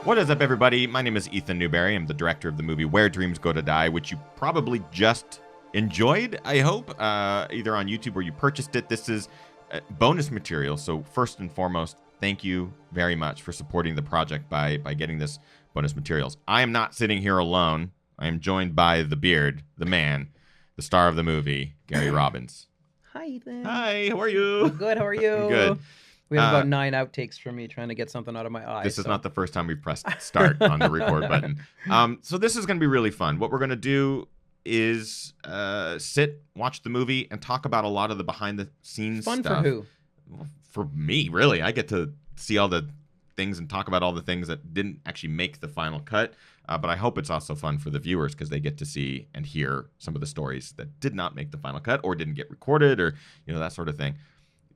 What is up, everybody? My name is Ethan Newberry. I'm the director of the movie Where Dreams Go to Die, which you probably just enjoyed, I hope, either on YouTube or you purchased it. This is bonus material, so first and foremost, thank you very much for supporting the project by getting this bonus materials. I am not sitting here alone. I am joined by the beard, the man, the star of the movie, Gary Robbins. Hi, Ethan. Hi, how are you? I'm good. How are you? I'm good. We have about 9 outtakes from me trying to get something out of my eye. This is not the first time we've pressed start on the record button. So this is going to be really fun. What we're going to do is sit, watch the movie, and talk about a lot of the behind-the-scenes stuff. Fun for who? Well, for me, really. I get to see all the things and talk about all the things that didn't actually make the final cut. But I hope it's also fun for the viewers because they get to see and hear some of the stories that did not make the final cut or didn't get recorded or that sort of thing.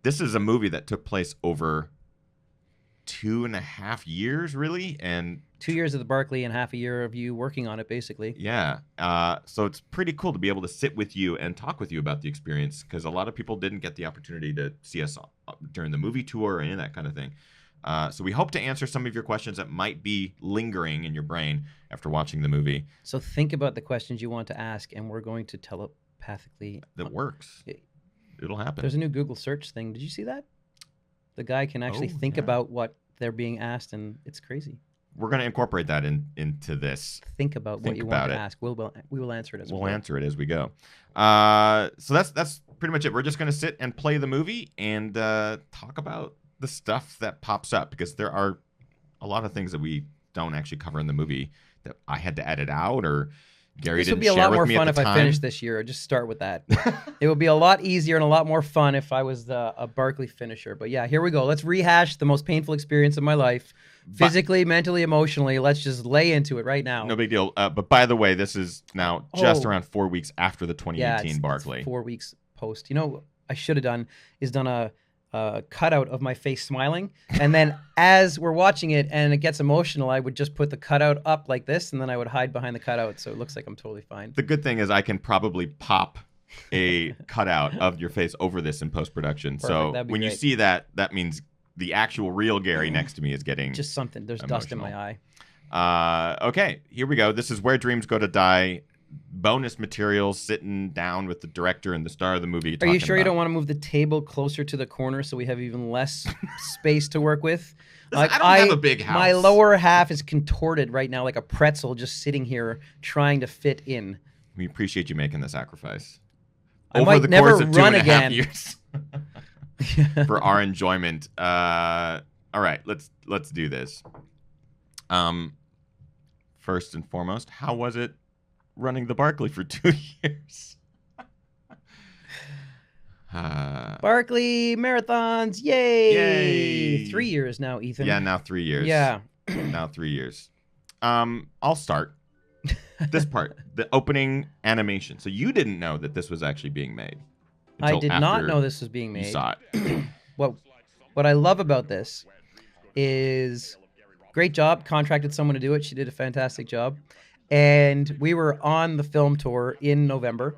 This is a movie that took place over 2.5 years, really, and 2 years of the Barkley and half a year of you working on it, basically. Yeah. So it's pretty cool to be able to sit with you and talk with you about the experience because a lot of people didn't get the opportunity to see us during the movie tour or any of that kind of thing. So we hope to answer some of your questions that might be lingering in your brain after watching the movie. So think about the questions you want to ask, and we're going to telepathically. That works. It'll happen. There's a new Google search thing. Did you see that? The guy can actually think about what they're being asked, and it's crazy. We're going to incorporate that into this. Think about what you want to ask. We will answer it as we go. We'll answer it as we go. So that's pretty much it. We're just going to sit and play the movie and talk about the stuff that pops up because there are a lot of things that we don't actually cover in the movie that I had to edit out or Gary didn't share with me at the time. This would be a lot more fun if I finished this year. Just start with that. It would be a lot easier and a lot more fun if I was a Barkley finisher. But yeah, here we go. Let's rehash the most painful experience of my life. Physically, mentally, emotionally. Let's just lay into it right now. No big deal. But by the way, this is now just around 4 weeks after the 2018 Barkley. It's 4 weeks post. You know what I should have done is done a cutout of my face smiling, and then as we're watching it and it gets emotional, I would just put the cutout up like this, and then I would hide behind the cutout so it looks like I'm totally fine. The good thing is I can probably pop a cutout of your face over this in post-production. So when you see that, that means the actual real Gary next to me is getting just something. There's dust in my eye. Okay, here we go. This is Where Dreams Go to Die. Bonus materials, sitting down with the director and the star of the movie. Are you sure you don't want to move the table closer to the corner so we have even less space to work with? Listen, I don't have a big house. My lower half is contorted right now like a pretzel just sitting here trying to fit in. We appreciate you making the sacrifice. I might never run again. Years for our enjoyment. All right, let's do this. First and foremost, how was it running the Barkley for 2 years? Barkley marathons, yay! 3 years now, Ethan. Yeah, now 3 years. Yeah. Now 3 years. I'll start. This part, the opening animation. So you didn't know that this was actually being made. I did not know this was being made. You saw it. What I love about this is great job. Contracted someone to do it. She did a fantastic job. And we were on the film tour in November,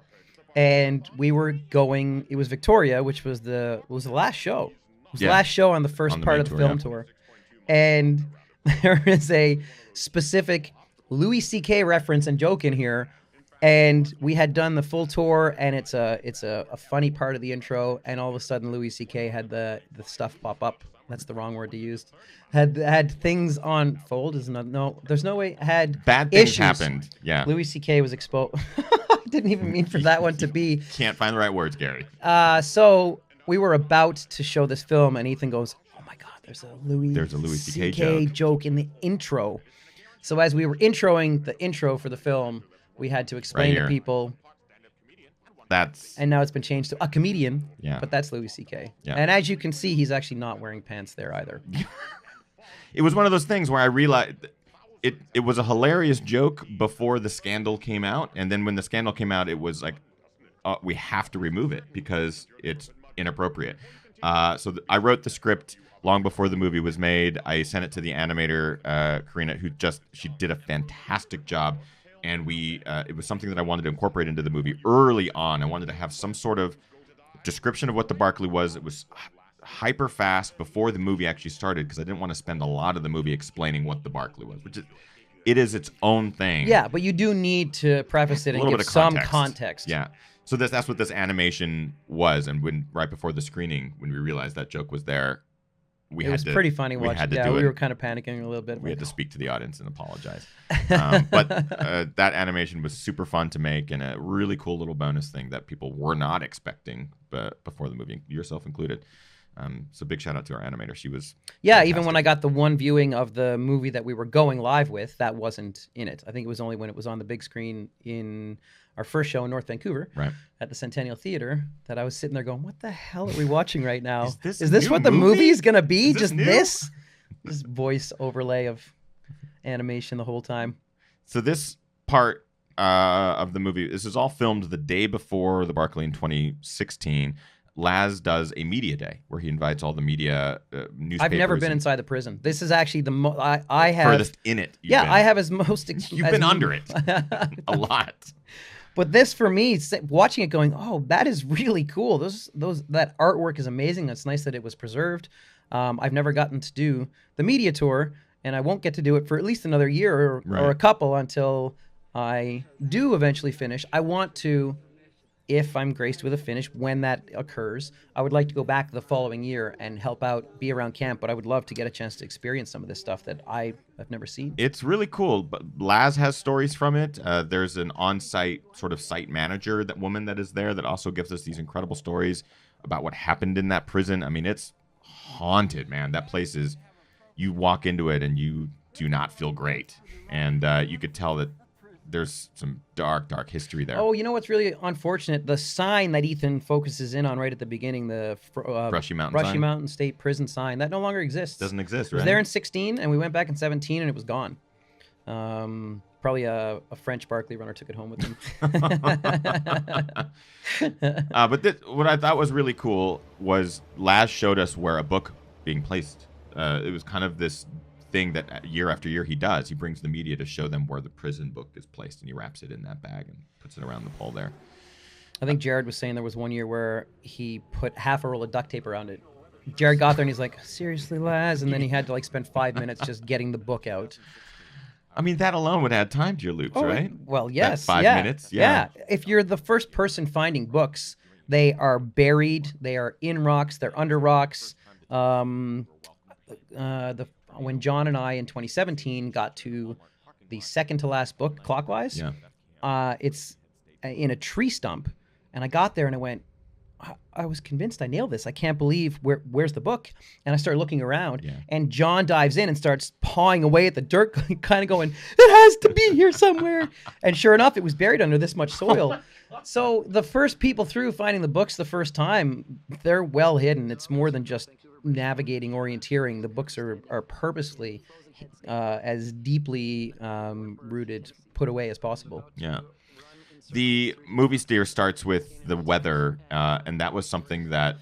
and we were going. It was Victoria, which was the last show. It was the last show on the first part of the film tour, and there is a specific Louis C.K. reference and joke in here. And we had done the full tour, and it's a funny part of the intro, and all of a sudden Louis C.K. had the stuff pop up. That's the wrong word to use. Had things on fold. There's no way. Had bad things issues. Happened. Yeah. Louis C.K. was exposed. Didn't even mean for that one to be. Can't find the right words, Gary. So we were about to show this film, and Ethan goes, "Oh my God, there's a Louis C.K. joke in the intro." So as we were introing the intro for the film, we had to explain to people. And now it's been changed to a comedian. Yeah. But that's Louis C.K. Yeah. And as you can see, he's actually not wearing pants there either. It was one of those things where I realized it was a hilarious joke before the scandal came out, and then when the scandal came out, it was like, we have to remove it because it's inappropriate. So I wrote the script long before the movie was made. I sent it to the animator, Karina, she did a fantastic job. And it was something that I wanted to incorporate into the movie early on. I wanted to have some sort of description of what the Barkley was. It was hyper fast before the movie actually started because I didn't want to spend a lot of the movie explaining what the Barkley was, which it is its own thing. Yeah, but you do need to preface it and give some context. Yeah. So that's what this animation was, and right before the screening, when we realized that joke was there, it was pretty funny watching. Yeah, we were kind of panicking a little bit. We had to speak to the audience and apologize. But that animation was super fun to make, and a really cool little bonus thing that people were not expecting before the movie, yourself included. So big shout out to our animator. She was fantastic. Even when I got the one viewing of the movie that we were going live with, that wasn't in it. I think it was only when it was on the big screen in our first show in North Vancouver at the Centennial Theater that I was sitting there going, what the hell are we watching right now? Is this what the movie is going to be? Just this voice overlay of animation the whole time. So this part of the movie, this is all filmed the day before the Barkley in 2016. Laz does a media day where he invites all the media newspapers. I've never been inside the prison. This is actually the I have furthest in it. I have as most. You've been under it a lot. But this, for me, watching it, going, oh, that is really cool. That artwork is amazing. It's nice that it was preserved. I've never gotten to do the media tour, and I won't get to do it for at least another year or a couple until I do eventually finish. I want to. If I'm graced with a finish, when that occurs, I would like to go back the following year and help out, be around camp, but I would love to get a chance to experience some of this stuff that I have never seen. It's really cool, but Laz has stories from it. There's an on-site sort of site manager, that woman that is there, that also gives us these incredible stories about what happened in that prison. I mean, it's haunted, man. That place is, you walk into it and you do not feel great. And you could tell that there's some dark history there. Oh, you know what's really unfortunate? The sign that Ethan focuses in on right at the beginning, the Brushy Mountain State Prison sign, that no longer exists. Doesn't exist, right? It was there in 16, and we went back in 17, and it was gone. Probably a French Barkley runner took it home with him. But what I thought was really cool was Laz showed us where a book being placed. It was kind of this thing that year after year he does. He brings the media to show them where the prison book is placed, and he wraps it in that bag and puts it around the pole there. I think Jared was saying there was one year where he put half a roll of duct tape around it. Jared got there and he's like, seriously, Laz? And then he had to spend 5 minutes just getting the book out. I mean, that alone would add time to your loops, right? Well, yes. That 5 minutes? Yeah. If you're the first person finding books, they are buried, they are in rocks, they're under rocks. When John and I in 2017 got to the second to last book, Clockwise, it's in a tree stump. And I got there and I went, I was convinced I nailed this. I can't believe where's the book? And I started looking around and John dives in and starts pawing away at the dirt, kind of going, it has to be here somewhere. And sure enough, it was buried under this much soil. So the first people through finding the books the first time, they're well hidden. It's more than just navigating, orienteering. The books are purposely as deeply rooted, put away as possible. Yeah. The movie steer starts with the weather, and that was something that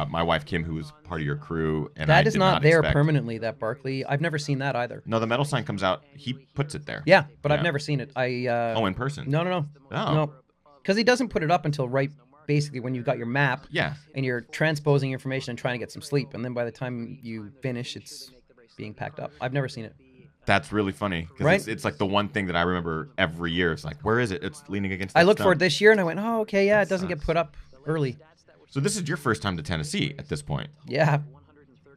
my wife Kim, who was part of your crew, and that is not there permanently. That Barkley, I've never seen that either. No, the metal sign comes out. He puts it there. Yeah, but I've never seen it. In person? No. No, because he doesn't put it up until basically when you've got your map. Yeah. And you're transposing information and trying to get some sleep, and then by the time you finish, it's being packed up. I've never seen it. That's really funny, because it's like the one thing that I remember every year. It's like, where is it? It's leaning against that I looked stump. for it this year, and I went, oh, okay, yeah, it doesn't get put up early. So this is your first time to Tennessee at this point. Yeah.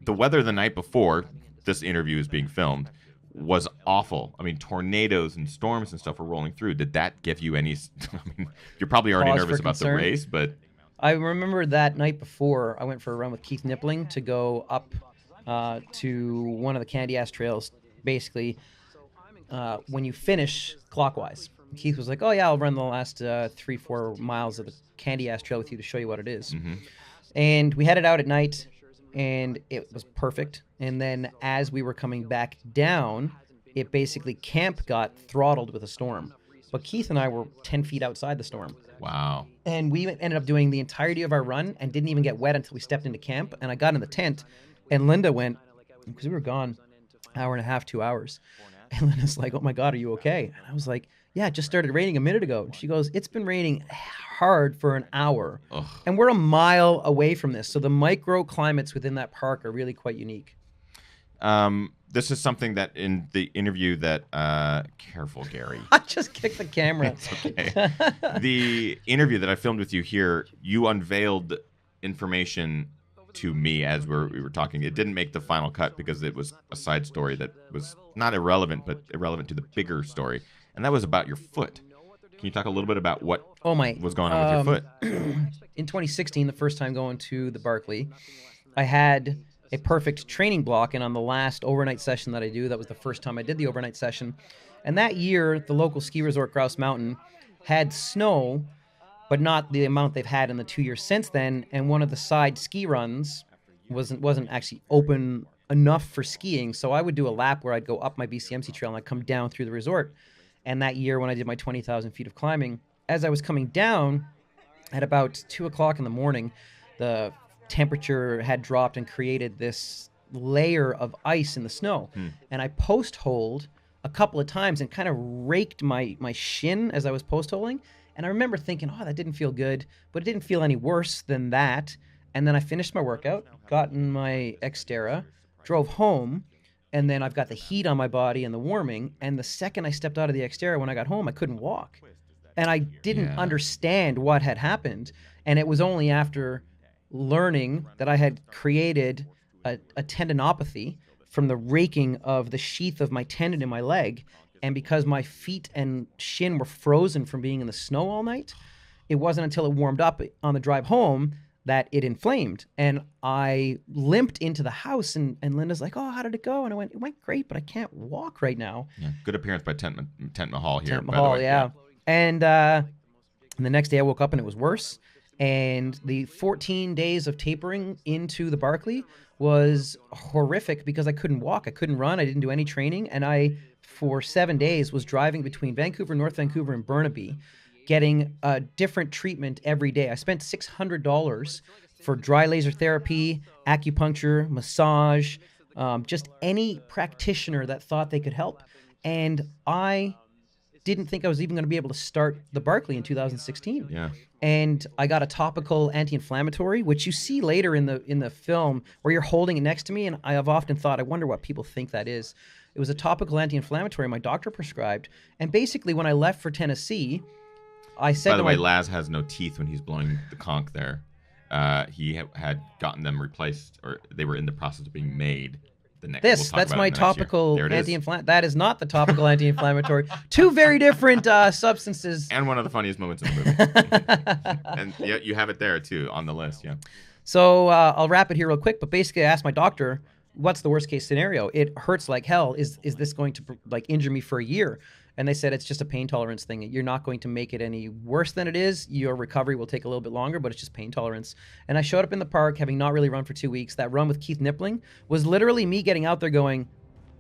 The weather the night before this interview is being filmed was awful. I mean, tornadoes and storms and stuff were rolling through. Did that give you any... I mean, you're probably already nervous about the race, but... I remember that night before, I went for a run with Keith Nippling to go up to one of the Candy Ass trails. Basically, when you finish Clockwise, Keith was like, oh yeah, I'll run the last 3-4 miles of the Candy Ass Trail with you to show you what it is. Mm-hmm. And we headed out at night, and it was perfect. And then as we were coming back down, it basically camp got throttled with a storm. But Keith and I were 10 feet outside the storm. Wow. And we ended up doing the entirety of our run and didn't even get wet until we stepped into camp. And I got in the tent, and Linda went, because we were gone hour and a half, 2 hours. And Linda's like, oh my God, are you okay? And I was like, Yeah, it just started raining a minute ago. She goes, it's been raining hard for an hour. Ugh. And we're a mile away from this. So the microclimates within that park are really quite unique. This is something that in the interview that careful, Gary. I just kicked the camera. It's okay. The interview that I filmed with you here, you unveiled information to me as we were talking. It didn't make the final cut because it was a side story that was not irrelevant, but irrelevant to the bigger story, and that was about your foot. Can you talk a little bit about what was going on with your foot? In 2016, the first time going to the Barkley, I had a perfect training block, and on the last overnight session that I do, that was the first time I did the overnight session. And that year, the local ski resort, Grouse Mountain, had snow, but not the amount they've had in the 2 years since then. And one of the side ski runs wasn't actually open enough for skiing. So I would do a lap where I'd go up my BCMC trail and I'd come down through the resort. And that year when I did my 20,000 feet of climbing, as I was coming down at about 2 o'clock in the morning, the temperature had dropped and created this layer of ice in the snow. And I post-holed a couple of times and kind of raked my shin as I was post-holing. And I remember thinking, oh, that didn't feel good, but it didn't feel any worse than that. And then I finished my workout, got in my Xterra, drove home, and then I've got the heat on my body and the warming. And the second I stepped out of the Xterra when I got home, I couldn't walk. And I didn't understand what had happened. And it was only after learning that I had created a tendinopathy from the raking of the sheath of my tendon in my leg. And because my feet and shin were frozen from being in the snow all night, it wasn't until it warmed up on the drive home that it inflamed. And I limped into the house, and Linda's like, oh, how did it go? And I went, it went great, but I can't walk right now. Yeah, good appearance by Tent Mahal here. Tent Mahal, yeah. And the next day I woke up and it was worse. And the 14 days of tapering into the Barkley was horrific because I couldn't walk. I couldn't run. I didn't do any training. And I, for 7 days, was driving between Vancouver, North Vancouver, and Burnaby, getting a different treatment every day. I spent $600 for dry laser therapy, acupuncture, massage, just any practitioner that thought they could help. And I didn't think I was even going to be able to start the Barkley in 2016. Yeah. And I got a topical anti-inflammatory, which you see later in the film where you're holding it next to me. And I have often thought, I wonder what people think that is. It was a topical anti-inflammatory my doctor prescribed. And basically when I left for Tennessee, I said, by the way, Laz has no teeth when he's blowing the conch there. He had gotten them replaced, or they were in the process of being made. That's my topical anti-inflammatory. That is not the topical anti-inflammatory. Two very different substances. And one of the funniest moments in the movie. And you have it there too on the list. Yeah. So I'll wrap it here real quick. But basically, I asked my doctor, "What's the worst case scenario? It hurts like hell. Is this going to injure me for a year?" And they said it's just a pain tolerance thing. You're not going to make it any worse than it is. Your recovery will take a little bit longer, but it's just pain tolerance. And I showed up in the park, having not really run for 2 weeks. That run with Keith Nippling was literally me getting out there going,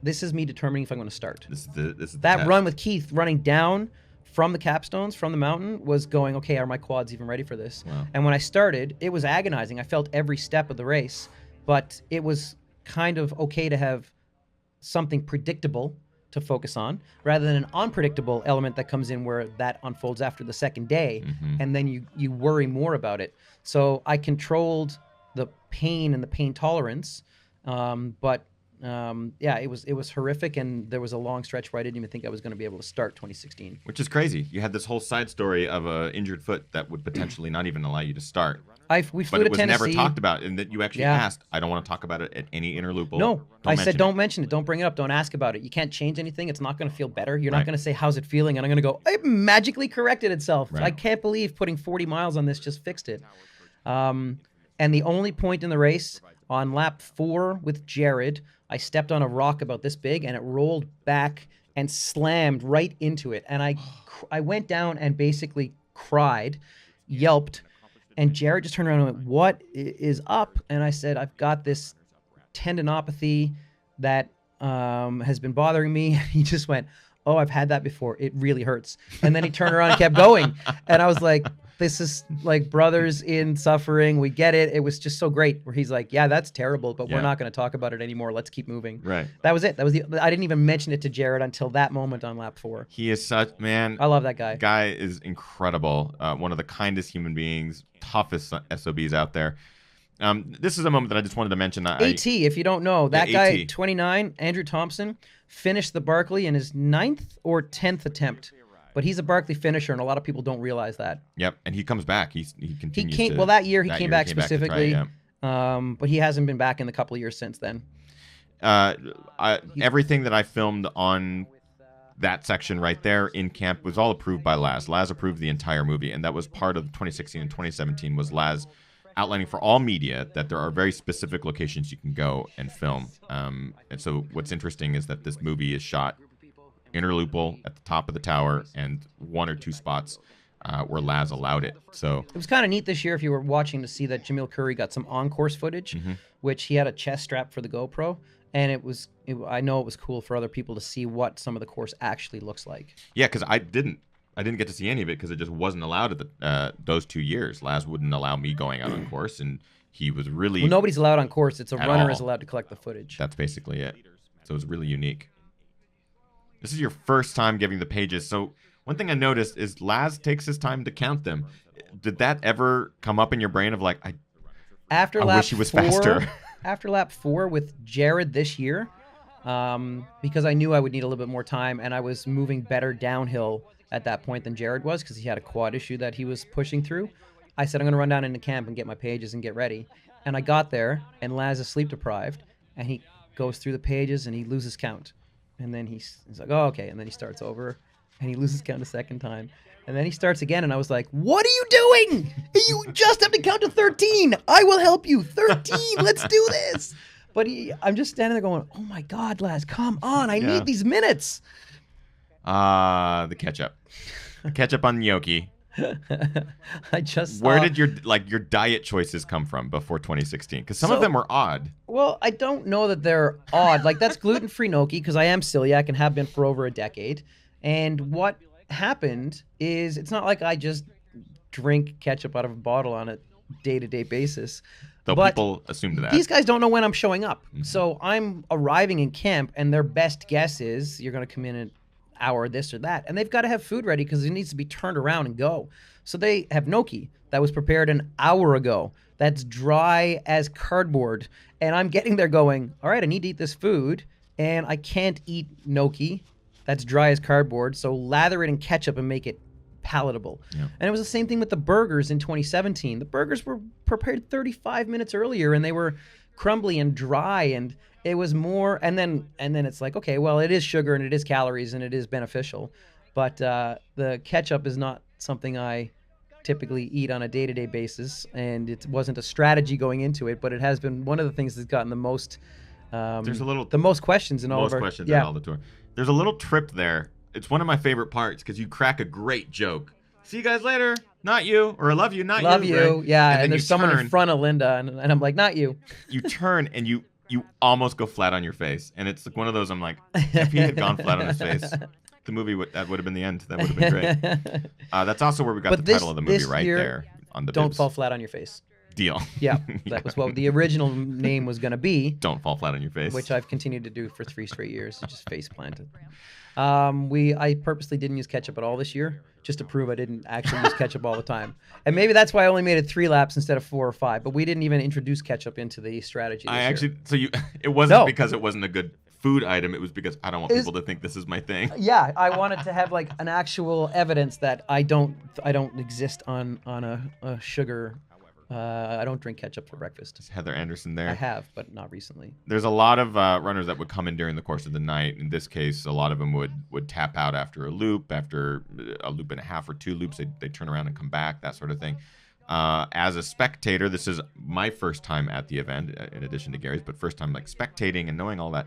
this is me determining if I'm going to start. This is that test. Run with Keith, running down from the capstones, from the mountain, was going, okay, are my quads even ready for this? Wow. And when I started, it was agonizing. I felt every step of the race, but it was kind of okay to have something predictable to focus on, rather than an unpredictable element that comes in where that unfolds after the second day, and then you worry more about it. So I controlled the pain and the pain tolerance, but it was horrific, and there was a long stretch where I didn't even think I was going to be able to start 2016. Which is crazy. You had this whole side story of an injured foot that would potentially not even allow you to start. We flew but to it was Tennessee. never talked about, and that you actually asked, I don't want to talk about it at any interloop. No, I said don't mention it, don't bring it up, don't ask about it. You can't change anything. It's not going to feel better. You're not going to say, how's it feeling? And I'm going to go, it magically corrected itself. Right. I can't believe putting 40 miles on this just fixed it. And the only point in the race, on lap 4 with Jared, I stepped on a rock about this big, and it rolled back and slammed right into it. And I went down and basically cried, yelped. And Jared just turned around and went, what is up? And I said, I've got this tendinopathy that has been bothering me. And he just went, oh, I've had that before. It really hurts. And then he turned around and kept going. And I was like, this is like brothers in suffering. We get it. It was just so great where he's like, yeah, that's terrible, but we're not going to talk about it anymore. Let's keep moving. Right. That was it. That was I didn't even mention it to Jared until that moment on lap 4. He is such, man. I love that guy. Guy is incredible. One of the kindest human beings, toughest SOBs out there. This is a moment that I just wanted to mention. AT, if you don't know, that guy, AT. 29, Andrew Thompson, finished the Barkley in his 9th or 10th attempt. But he's a Barkley finisher, and a lot of people don't realize that. Yep, and he comes back. He continues. That year he came back specifically, to try, but he hasn't been back in the couple of years since then. Everything that I filmed on that section right there in camp was all approved by Laz. Laz approved the entire movie, and that was part of 2016 and 2017 was Laz outlining for all media that there are very specific locations you can go and film. And so what's interesting is that this movie is shot interloophole at the top of the tower and 1 or 2 spots where Laz allowed it. So it was kind of neat this year if you were watching to see that Jamil Curry got some on-course footage, which he had a chest strap for the GoPro, and I know it was cool for other people to see what some of the course actually looks like. Yeah, because I didn't get to see any of it because it just wasn't allowed at those 2 years. Laz wouldn't allow me going out on course, and he was really... Well, nobody's allowed on course. It's a runner is allowed to collect the footage. That's basically it. So it was really unique. This is your first time giving the pages. So one thing I noticed is Laz takes his time to count them. Did that ever come up in your brain of like, I wish he was faster? After lap 4 with Jared this year, because I knew I would need a little bit more time, and I was moving better downhill at that point than Jared was because he had a quad issue that he was pushing through. I said, I'm going to run down into camp and get my pages and get ready. And I got there, and Laz is sleep deprived, and he goes through the pages, and he loses count. And then he's like, oh, okay. And then he starts over, and he loses count a second time. And then he starts again, and I was like, what are you doing? You just have to count to 13. I will help you. 13. Let's do this. But I'm just standing there going, oh, my God, Laz, come on. I need these minutes. The ketchup. Ketchup on gnocchi. I just Where did your diet choices come from before 2016? Because some of them were odd. Well, I don't know that they're odd. Like, that's gluten-free gnocchi because I am celiac and have been for over a decade. And what happened is it's not like I just drink ketchup out of a bottle on a day-to-day basis. Though people assumed that. These guys don't know when I'm showing up. So I'm arriving in camp, and their best guess is you're going to come in an hour, this or that. And they've got to have food ready because it needs to be turned around and go. So they have gnocchi that was prepared an hour ago. That's dry as cardboard. And I'm getting there going, all right, I need to eat this food, and I can't eat gnocchi that's dry as cardboard, so lather it in ketchup and make it palatable. Yeah. And it was the same thing with the burgers in 2017. The burgers were prepared 35 minutes earlier, and they were crumbly and dry, and it was more, and then it's like, okay, well, it is sugar, and it is calories, and it is beneficial, but the ketchup is not something I typically eat on a day-to-day basis, and it wasn't a strategy going into it, but it has been one of the things that's gotten the most the most questions in all of our... Most questions in all the tour. There's a little trip there. It's one of my favorite parts because you crack a great joke. See you guys later. Not you. Or I love you. Not love you. Love you. Right? Yeah. And there's someone in front of Linda. And I'm like, not you. You turn and you almost go flat on your face. And it's like one of those, I'm like, if he had gone flat on his face, the movie, that would have been the end. That would have been great. That's also where we got the title of the movie right there on the Don't bibs. Fall Flat on Your Face. Deal. Yeah, that was what the original name was going to be. Don't fall flat on your face. Which I've continued to do for 3 straight years. Just face planted. I purposely didn't use ketchup at all this year, just to prove I didn't actually use ketchup all the time. And maybe that's why I only made it 3 laps instead of 4 or 5. But we didn't even introduce ketchup into the strategy this year. It wasn't because it wasn't a good food item. It was because I don't want people to think this is my thing. Yeah, I wanted to have like an actual evidence that I don't exist on a sugar. I don't drink ketchup for breakfast. Is Heather Anderson there? I have, but not recently. There's a lot of runners that would come in during the course of the night. In this case, a lot of them would tap out after a loop and a half or 2 loops. They turn around and come back, that sort of thing. As a spectator, this is my first time at the event, in addition to Gary's, but first time like spectating and knowing all that.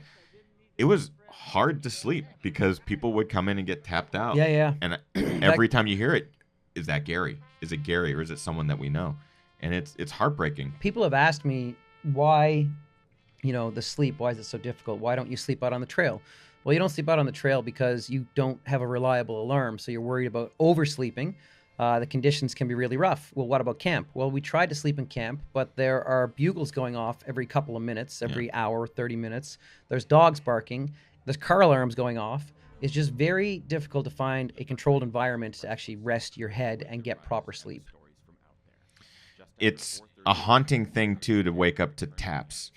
It was hard to sleep because people would come in and get tapped out. Yeah. And every time you hear it, is that Gary? Is it Gary or is it someone that we know? And it's heartbreaking. People have asked me why, the sleep, why is it so difficult? Why don't you sleep out on the trail? Well, you don't sleep out on the trail because you don't have a reliable alarm. So you're worried about oversleeping. The conditions can be really rough. Well, what about camp? Well, we tried to sleep in camp, but there are bugles going off every couple of minutes, every hour, 30 minutes. There's dogs barking. There's car alarms going off. It's just very difficult to find a controlled environment to actually rest your head and get proper sleep. It's a haunting thing, too, to wake up to taps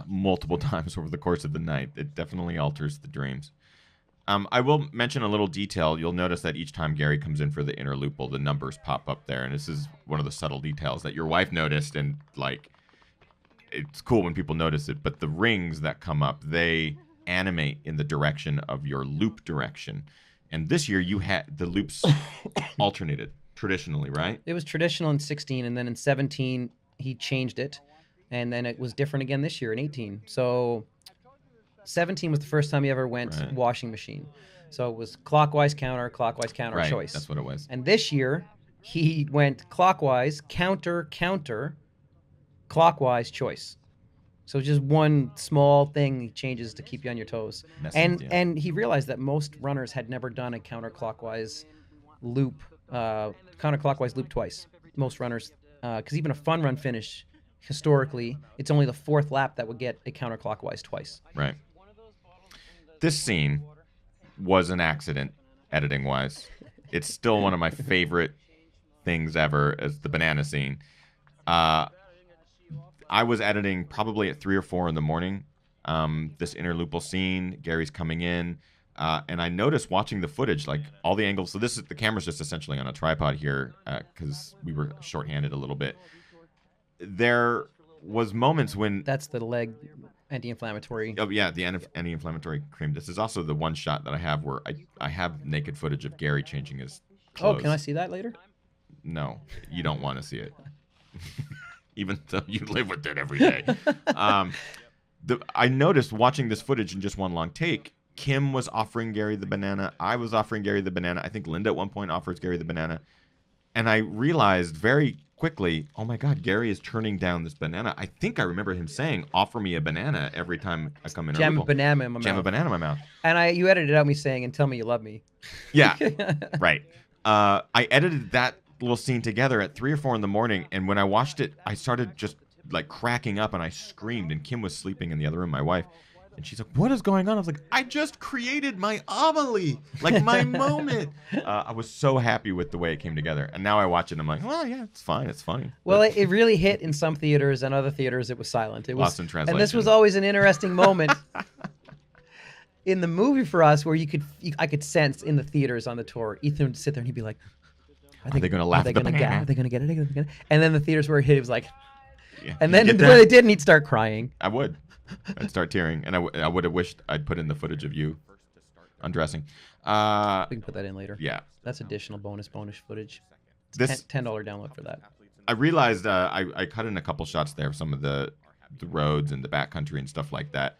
multiple times over the course of the night. It definitely alters the dreams. I will mention a little detail. You'll notice that each time Gary comes in for the inner loophole, the numbers pop up there. And this is one of the subtle details that your wife noticed. And, like, it's cool when people notice it. But the rings that come up, they animate in the direction of your loop direction. And this year, you had the loops alternated traditionally, right? It was traditional in 16, and then in 17, he changed it. And then it was different again this year in 18. So 17 was the first time he ever went washing machine. So it was clockwise, counter choice. That's what it was. And this year, he went clockwise, counter, clockwise, choice. So just one small thing he changes to keep you on your toes. And he realized that most runners had never done a counterclockwise loop twice. Most runners, because even a fun run finish, historically, it's only the fourth lap that would get a counterclockwise twice. Right. This scene was an accident, editing-wise. It's still one of my favorite things ever, as the banana scene. I was editing probably at 3 or 4 in the morning. This interloopal scene, Gary's coming in, and I noticed watching the footage, like all the angles. So the camera's just essentially on a tripod here because we were shorthanded a little bit. There was moments when that's the leg anti-inflammatory. Oh yeah, the anti-inflammatory cream. This is also the one shot that I have where I have naked footage of Gary changing his clothes. Oh, can I see that later? No, you don't want to see it. Even though you live with it every day. I noticed watching this footage in just one long take, Kim was offering Gary the banana. I was offering Gary the banana. I think Linda at one point offers Gary the banana. And I realized very quickly, oh my God, Gary is turning down this banana. I think I remember him saying, offer me a banana every time I come in. Jam a banana in my mouth. Jam a banana in my mouth. And you edited out me saying, and tell me you love me. Yeah, right. I edited that little scene together at 3 or 4 in the morning. And when I watched it, I started just like cracking up and I screamed. And Kim was sleeping in the other room, my wife. And she's like, what is going on? I was like, I just created my homily, like my moment. I was so happy with the way it came together. And now I watch it and I'm like, well, yeah, it's fine. It's funny. Well, it really hit in some theaters and other theaters it was silent. It was lost in translation. And this was always an interesting moment in the movie for us where I could sense in the theaters on the tour, Ethan would sit there and he'd be like, are they going to laugh at the banana? Are they going to get it? And then the theaters where it hit, it was like, yeah. And then when they didn't, he'd start crying. I would. I'd start tearing, and I would have wished I'd put in the footage of you undressing. We can put that in later. Yeah. That's additional bonus footage. It's $10 download for that. I realized I cut in a couple shots there of some of the roads and the backcountry and stuff like that.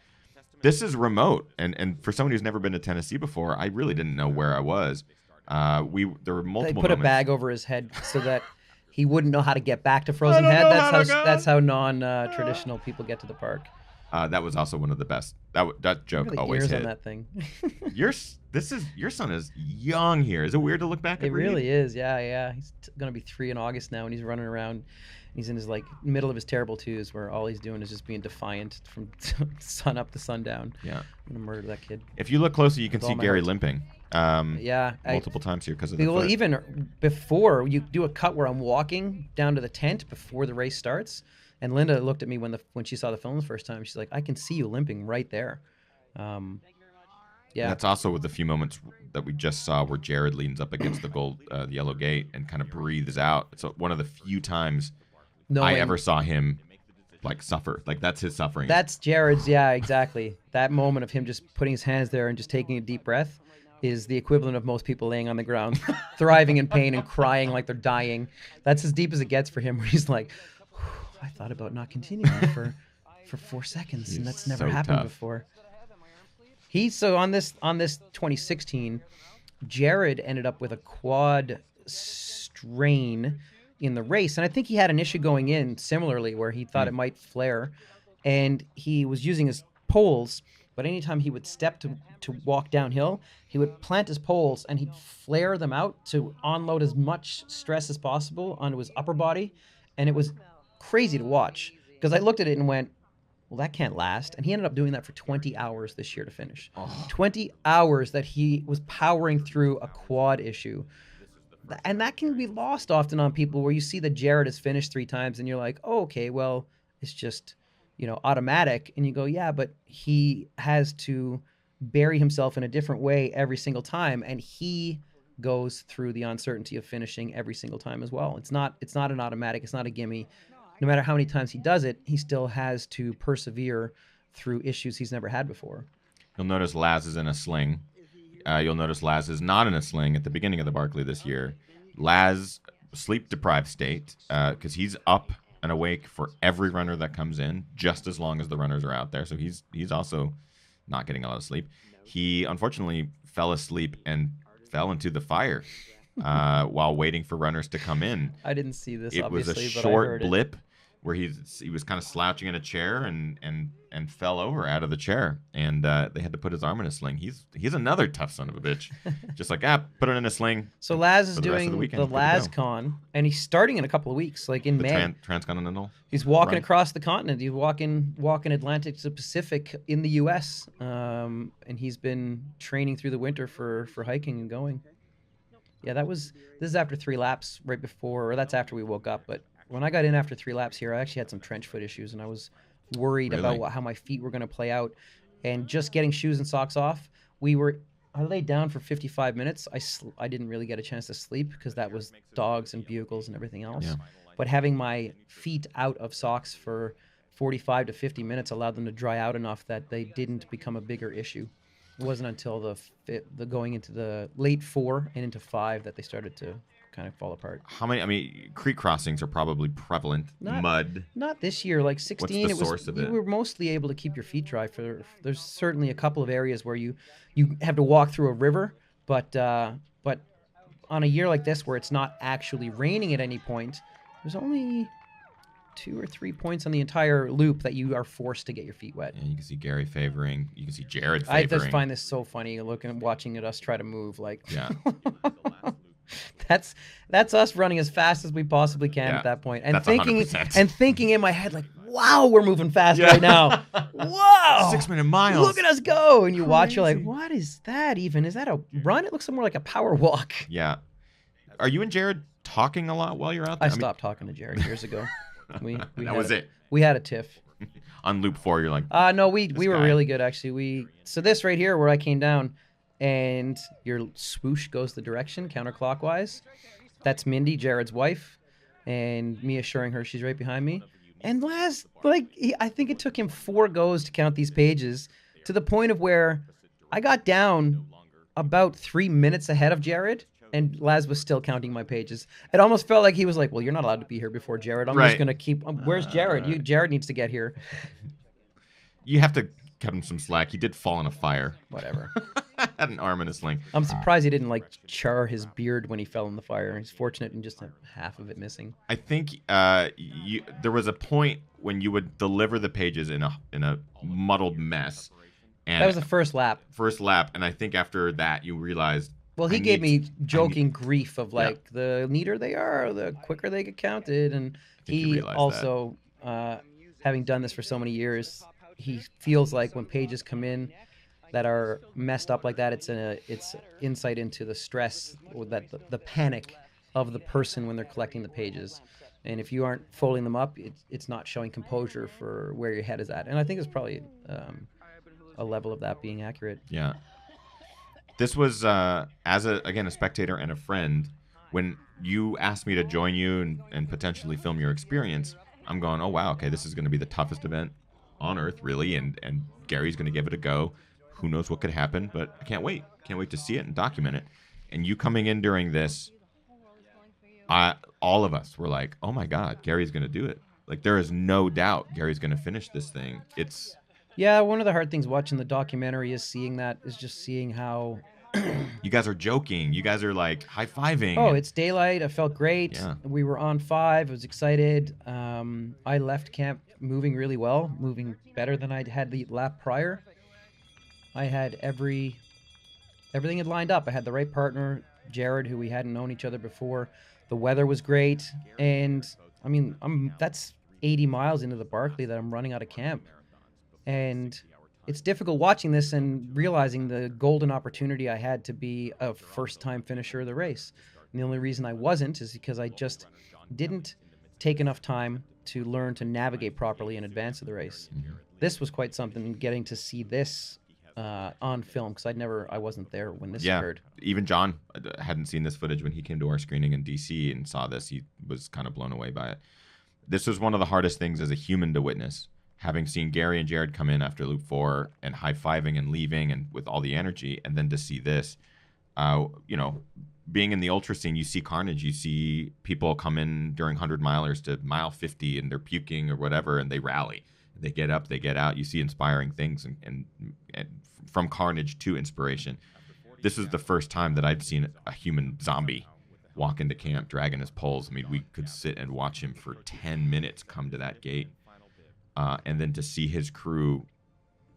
This is remote, and for someone who's never been to Tennessee before, I really didn't know where I was. There were multiple They put moments. A bag over his head so that he wouldn't know how to get back to Frozen Head. That's how non-traditional people get to the park. That was also one of the best. That joke really always ears hit. On that thing. Your son is young here. Is it weird to look back at? It really is. Yeah. He's gonna be 3 in August now, and he's running around. He's in his middle of his terrible twos, where all he's doing is just being defiant from sun up to sundown. Yeah. I'm gonna murder that kid. If you look closer, you can see Gary limping. Multiple times here because of the foot. Even before you do a cut where I'm walking down to the tent before the race starts. And Linda looked at me when she saw the film the first time. She's like, I can see you limping right there. Yeah. And that's also with the few moments that we just saw where Jared leans up against the yellow gate and kind of breathes out. It's one of the few times I ever saw him suffer. That's his suffering. That's Jared's. Yeah, exactly. That moment of him just putting his hands there and just taking a deep breath is the equivalent of most people laying on the ground, thriving in pain and crying like they're dying. That's as deep as it gets for him, where he's like, I thought about not continuing for 4 seconds, and that's never happened before. On this 2016, Jared ended up with a quad strain in the race, and I think he had an issue going in similarly where he thought it might flare, and he was using his poles but anytime he would step to walk downhill, he would plant his poles and he'd flare them out to unload as much stress as possible onto his upper body. And it was crazy to watch because I looked at it and went, well, that can't last. And he ended up doing that for 20 hours this year to finish. 20 hours that he was powering through a quad issue. And that can be lost often on people where you see that Jared has finished 3 times and you're like, oh, okay, well, it's just, automatic. And you go, yeah, but he has to bury himself in a different way every single time. And he goes through the uncertainty of finishing every single time as well. It's not an automatic. It's not a gimme. No matter how many times he does it, he still has to persevere through issues he's never had before. You'll notice Laz is in a sling. You'll notice Laz is not in a sling at the beginning of the Barkley this year. Laz, sleep-deprived state, because he's up and awake for every runner that comes in, just as long as the runners are out there. So he's also not getting a lot of sleep. He, unfortunately, fell asleep and fell into the fire while waiting for runners to come in. I didn't see this, it obviously, was a but short I heard blip where he was kind of slouching in a chair and fell over out of the chair, and they had to put his arm in a sling. He's another tough son of a bitch. Just like, put it in a sling. So Laz is for the rest of doing the weekend, the good to go. LazCon, and he's starting in a couple of weeks, like in The May. transcontinental. He's walking run. across the continent. He's walking Atlantic to Pacific in the U.S., and he's been training through the winter for hiking and going. Yeah, this is after 3 laps right before, or that's after we woke up, but when I got in after 3 laps here, I actually had some trench foot issues, and I was worried Really? about how my feet were going to play out. And just getting shoes and socks off, I laid down for 55 minutes. I didn't really get a chance to sleep because that was dogs and bugles and everything else. Yeah. But having my feet out of socks for 45 to 50 minutes allowed them to dry out enough that they didn't become a bigger issue. It wasn't until the going into the late 4 and into 5 that they started to kind of fall apart. Creek crossings are probably prevalent. Mud. Not this year. Like 16, What's the source of you it? were mostly able to keep your feet dry. There's certainly a couple of areas where you have to walk through a river, but on a year like this where it's not actually raining at any point, there's only 2 or 3 points on the entire loop that you are forced to get your feet wet. Yeah, you can see Gary favoring. You can see Jared I favoring. just find this so funny watching us try to move. Like, Yeah. That's us running as fast as we possibly can Yeah, at that point, and that's thinking 100%. thinking in my head like, wow, we're moving fast right now. Whoa, 6-minute miles. look at us go! And you watch, you're like, Crazy. what is that even? Is that a run? It looks more like a power walk. Yeah. Are you and Jared talking a lot while you're out there? I stopped talking to Jared years ago. We That had was it. We had a tiff. On loop 4, you're like, No, we were guy. really good actually. So this right here where I came down, and your swoosh goes the direction counterclockwise. That's Mindy, Jared's wife, and me assuring her she's right behind me. And I think it took him 4 goes to count these pages, to the point of where I got down about 3 minutes ahead of Jared, and Laz was still counting my pages. It almost felt like he was like, well, you're not allowed to be here before Jared. I'm just Right. going to keep... where's Jared? Jared needs to get here. you have to cut him some slack. He did fall in a fire. Whatever. Had an arm in a sling. I'm surprised he didn't char his beard when he fell in the fire. He's fortunate in just half of it missing. I think there was a point when you would deliver the pages in a muddled mess. And That was the first lap. first lap, and I think after that you realized. Well, he I gave need- me joking grief of the neater they are, the quicker they get counted, and think you he realized also, having done this for so many years, he feels like when pages come in that are messed up like that, it's insight into the stress or the panic of the person when they're collecting the pages. And if you aren't folding them up, it's not showing composure for where your head is at. And I think it's probably a level of that being accurate. Yeah. This was as a spectator and a friend. When you asked me to join you and potentially film your experience, I'm going, oh wow, okay, this is going to be the toughest event on earth, really, and Gary's going to give it a go. Who knows what could happen, but I can't wait. Can't wait to see it and document it. And you coming in during this, all of us were like, oh my God, Gary's going to do it. Like, there is no doubt Gary's going to finish this thing. Yeah, one of the hard things watching the documentary is just seeing how... You guys are joking. You guys are like high-fiving. Oh, it's daylight. I felt great. Yeah. We were on 5. I was excited. I left camp moving really well, moving better than I had the lap prior. I had everything had lined up. I had the right partner, Jared, who we hadn't known each other before. The weather was great, and I mean, that's 80 miles into the Barkley that I'm running out of camp, and it's difficult watching this and realizing the golden opportunity I had to be a first-time finisher of the race. And the only reason I wasn't is because I just didn't take enough time to learn to navigate properly in advance of the race. This was quite something, getting to see this on film, because I wasn't there when this occurred. Even John hadn't seen this footage when he came to our screening in DC and saw this. He was kind of blown away by it. This was one of the hardest things as a human to witness. Having seen Gary and Jared come in after Loop 4 and high-fiving and leaving and with all the energy, and then to see this, being in the ultra scene, you see carnage. You see people come in during 100-milers to mile 50 and they're puking or whatever, and they rally. They get up, they get out. You see inspiring things and from carnage to inspiration. This is the first time that I've seen a human zombie walk into camp dragging his poles. I mean, we could sit and watch him for 10 minutes come to that gate. And then to see his crew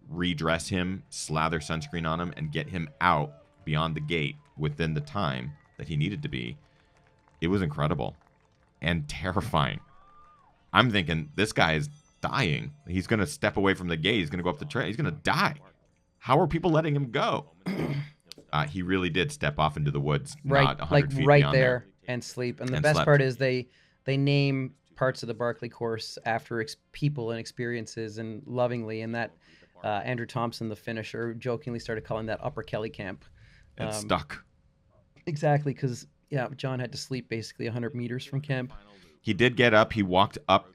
redress him, slather sunscreen on him, and get him out beyond the gate within the time that he needed to be, it was incredible and terrifying. I'm thinking, this guy is dying. He's going to step away from the gate. He's going to go up the trail. He's going to die. How are people letting him go? He really did step off into the woods, not 100 feet right beyond there, and sleep. And the best part is they name parts of the Barkley course after people and experiences, and lovingly. And that Andrew Thompson, the finisher, jokingly started calling that Upper Kelly Camp. And stuck. Exactly, because John had to sleep basically 100 meters from camp. He did get up. He walked up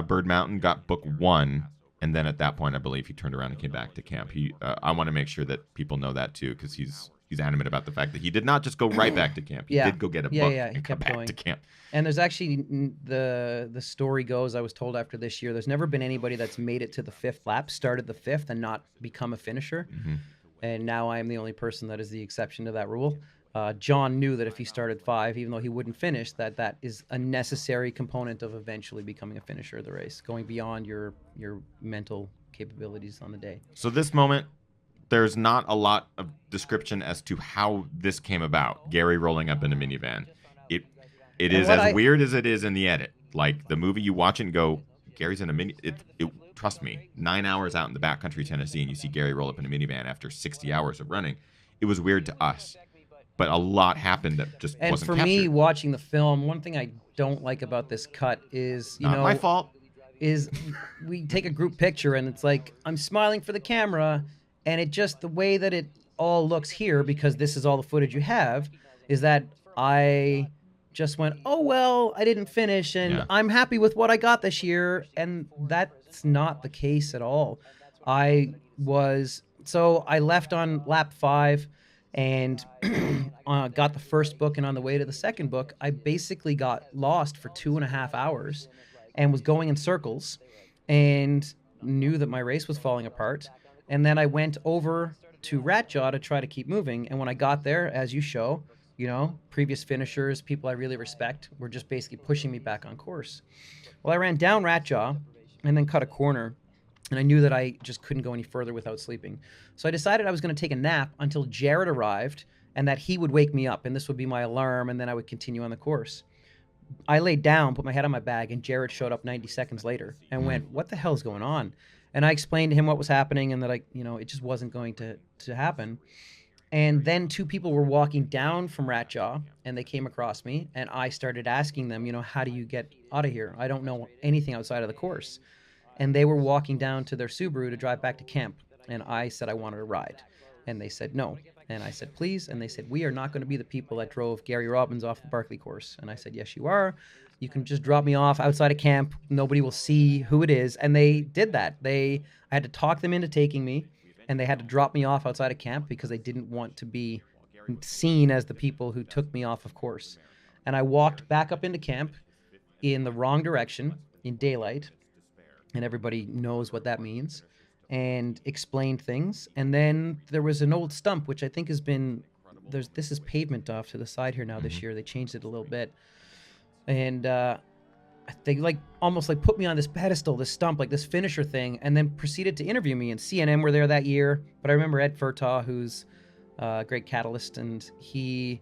Bird Mountain, got book 1, and then at that point, I believe he turned around and came back to camp. I want to make sure that people know that too, because he's adamant about the fact that he did not just go right back to camp. He did go get a book and come back to camp. And there's actually, the story goes, I was told after this year, there's never been anybody that's made it to the 5th lap, started the 5th, and not become a finisher. Mm-hmm. And now I am the only person that is the exception to that rule. John knew that if he started 5, even though he wouldn't finish, that is a necessary component of eventually becoming a finisher of the race, going beyond your mental capabilities on the day. So this moment, there's not a lot of description as to how this came about. Gary rolling up in a minivan. It is as weird as it is in the edit. Like the movie, you watch it and go, Gary's in a mini. Trust me, 9 hours out in the backcountry Tennessee, and you see Gary roll up in a minivan after 60 hours of running. It was weird to us, but a lot happened that just wasn't captured. And for me, watching the film, one thing I don't like about this cut is, not my fault, is we take a group picture and it's like I'm smiling for the camera, and it just, the way that it all looks here, because this is all the footage you have, is that I just went, oh, well, I didn't finish, and I'm happy with what I got this year. And that's not the case at all. I left on lap 5 and got the first book, and on the way to the second book, I basically got lost for 2.5 hours and was going in circles and knew that my race was falling apart. And then I went over to Ratjaw to try to keep moving. And when I got there, as you show, previous finishers, people I really respect, were just basically pushing me back on course. Well, I ran down Ratjaw and then cut a corner, and I knew that I just couldn't go any further without sleeping. So I decided I was going to take a nap until Jared arrived, and that he would wake me up, and this would be my alarm, and then I would continue on the course. I laid down, put my head on my bag, and Jared showed up 90 seconds later and went, what the hell is going on? And I explained to him what was happening, and that it just wasn't going to happen. And then 2 people were walking down from Ratjaw, and they came across me, and I started asking them, how do you get out of here? I don't know anything outside of the course. And they were walking down to their Subaru to drive back to camp, and I said I wanted a ride. And they said no. And I said, please. And they said, we are not going to be the people that drove Gary Robbins off the Barkley course. And I said, yes, you are. You can just drop me off outside of camp. Nobody will see who it is. And they did that. I had to talk them into taking me, and they had to drop me off outside of camp because they didn't want to be seen as the people who took me off of course. And I walked back up into camp in the wrong direction in daylight, and everybody knows what that means, and explained things. And then there was an old stump, which I think has been, this is pavement off to the side here now this year. They changed it a little bit. And they like almost like put me on this pedestal, this stump, like this finisher thing, and then proceeded to interview me. And CNN were there that year, but I remember Ed Furtaw, who's a great catalyst, and he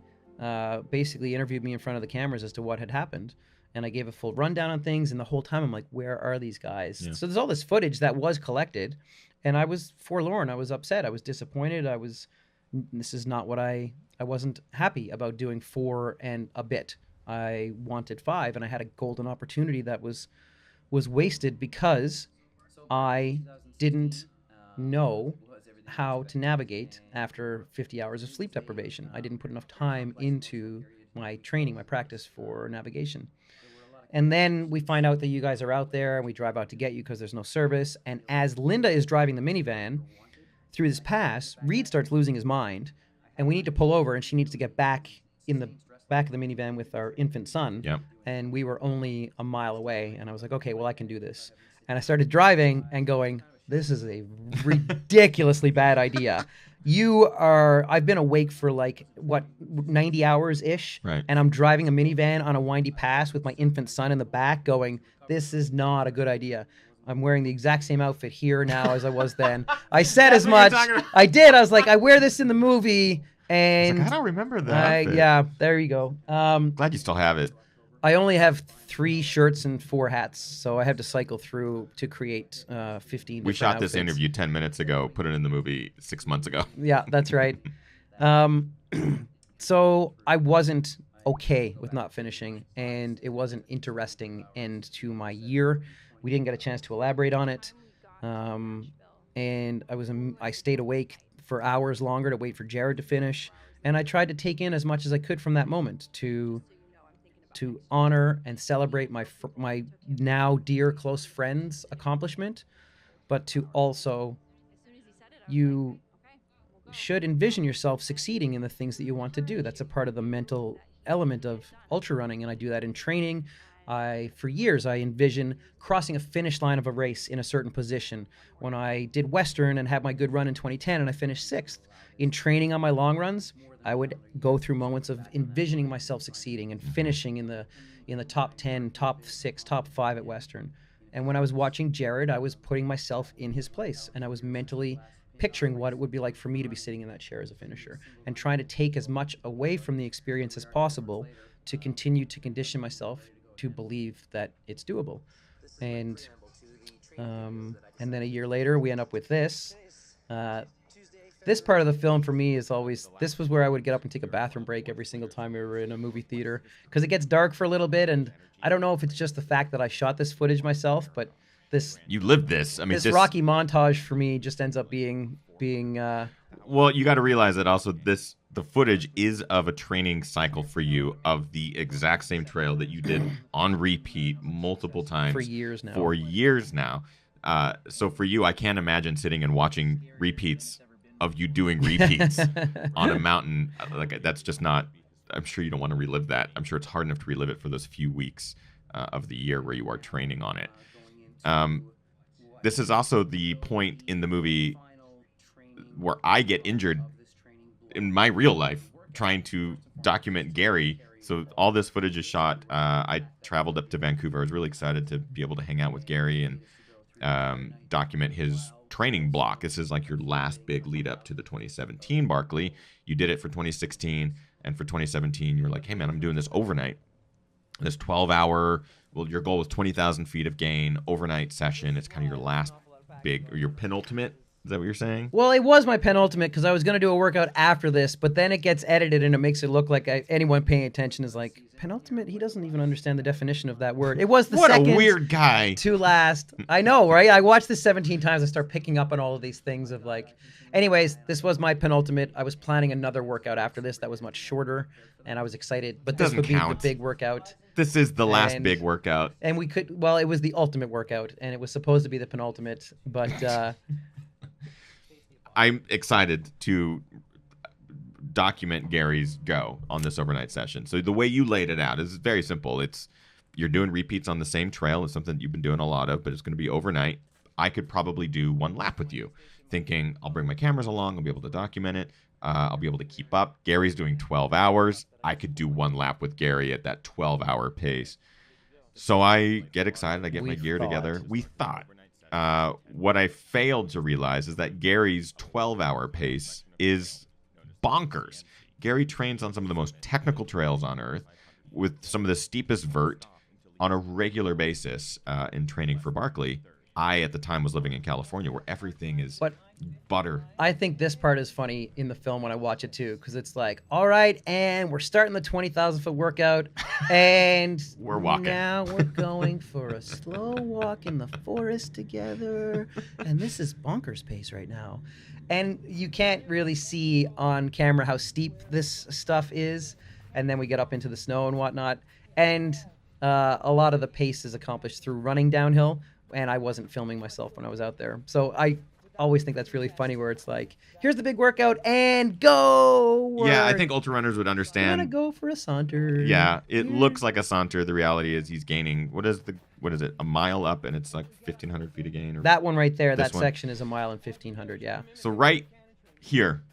basically interviewed me in front of the cameras as to what had happened. And I gave a full rundown on things, and the whole time I'm like, where are these guys? Yeah. So there's all this footage that was collected, and I was forlorn. I was upset. I was disappointed. This is not what I wasn't happy about doing 4 and a bit. I wanted 5, and I had a golden opportunity that was wasted because I didn't know how to navigate after 50 hours of sleep deprivation. I didn't put enough time into my training, my practice for navigation. And then we find out that you guys are out there, and we drive out to get you because there's no service. And as Linda is driving the minivan through this pass, Reed starts losing his mind, and we need to pull over, and she needs to get back in the back of the minivan with our infant son. Yep. And we were only a mile away, and I was like, okay, well, I can do this. And I started driving and going, this is a ridiculously bad idea. I've been awake for 90 hours ish. Right. And I'm driving a minivan on a windy pass with my infant son in the back going, this is not a good idea. I'm wearing the exact same outfit here now as I was then. I said as much. I did. I was like, I wear this in the movie. And I don't remember that. yeah, there you go. Glad you still have it. I only have 3 shirts and 4 hats, so I have to cycle through to create 15. We shot outfits. this interview 10 minutes ago, put it in the movie 6 months ago. Yeah, that's right. So I wasn't okay with not finishing, and it wasn't interesting end to my year. We didn't get a chance to elaborate on it, and I stayed awake for hours longer to wait for Jared to finish, and I tried to take in as much as I could from that moment to honor and celebrate my now dear close friend's accomplishment, but to also, you should envision yourself succeeding in the things that you want to do. That's a part of the mental element of ultra running, and I do that in training. For years, I envision crossing a finish line of a race in a certain position. When I did Western and had my good run in 2010 and I finished 6th, in training on my long runs, I would go through moments of envisioning myself succeeding and finishing in the top 10, top 6, top 5 at Western. And when I was watching Jared, I was putting myself in his place, and I was mentally picturing what it would be like for me to be sitting in that chair as a finisher, and trying to take as much away from the experience as possible to continue to condition myself to believe that it's doable. And then a year later, we end up with this. This part of the film for me is always, this was where I would get up and take a bathroom break every single time we were in a movie theater, because it gets dark for a little bit, and I don't know if it's just the fact that I shot this footage myself, but you lived this. I mean, this Rocky montage for me just ends up being. Well, you got to realize that also the footage is of a training cycle for you of the exact same trail that you did on repeat multiple times for years now. So for you, I can't imagine sitting and watching repeats of you doing repeats on a mountain. Like, that's just not. I'm sure you don't want to relive that. I'm sure it's hard enough to relive it for those few weeks of the year where you are training on it. This is also the point in the movie where I get injured in my real life trying to document Gary. So all this footage is shot. I traveled up to Vancouver. I was really excited to be able to hang out with Gary and document his training block. This is like your last big lead up to the 2017 Barkley. You did it for 2016, and for 2017, you were like, hey man, I'm doing this overnight. This 12-hour, well, your goal was 20,000 feet of gain, overnight session. It's kind of your last big, or your penultimate. Is that what you're saying? Well, it was my penultimate because I was going to do a workout after this, but then it gets edited and it makes it look like anyone paying attention is like, penultimate? He doesn't even understand the definition of that word. It was the second. What a weird guy. To last. I know, right? I watched this 17 times. I start picking up on all of these things of like, anyways, this was my penultimate. I was planning another workout after this that was much shorter, and I was excited, but this would be the big workout. This is the last big workout. And it was the ultimate workout, and it was supposed to be the penultimate, but... I'm excited to document Gary's go on this overnight session. So the way you laid it out is very simple. You're doing repeats on the same trail. It's something that you've been doing a lot of, but it's going to be overnight. I could probably do one lap with you, thinking I'll bring my cameras along. I'll be able to document it. I'll be able to keep up. Gary's doing 12 hours. I could do one lap with Gary at that 12-hour pace. So I get excited. I get my We gear thought. together. We thought. What I failed to realize is that Gary's 12-hour pace is bonkers. Gary trains on some of the most technical trails on Earth with some of the steepest vert on a regular basis in training for Barkley. I, at the time, was living in California where everything is But butter. I think this part is funny in the film when I watch it too, because it's like, all right, and we're starting the 20,000-foot workout, and We're walking. Now we're going for a slow walk in the forest together, and this is bonkers pace right now. And you can't really see on camera how steep this stuff is, and then we get up into the snow and whatnot, and a lot of the pace is accomplished through running downhill, and I wasn't filming myself when I was out there, so I always think that's really funny where it's like, here's the big workout and go. Yeah, I think ultra runners would I'm understand. gonna go for a saunter. Yeah, it looks like a saunter. The reality is he's gaining, what is it, a mile up, and it's like 1,500 feet of gain? Or That one right there, This that one. section is a mile and 1,500, yeah. So right here,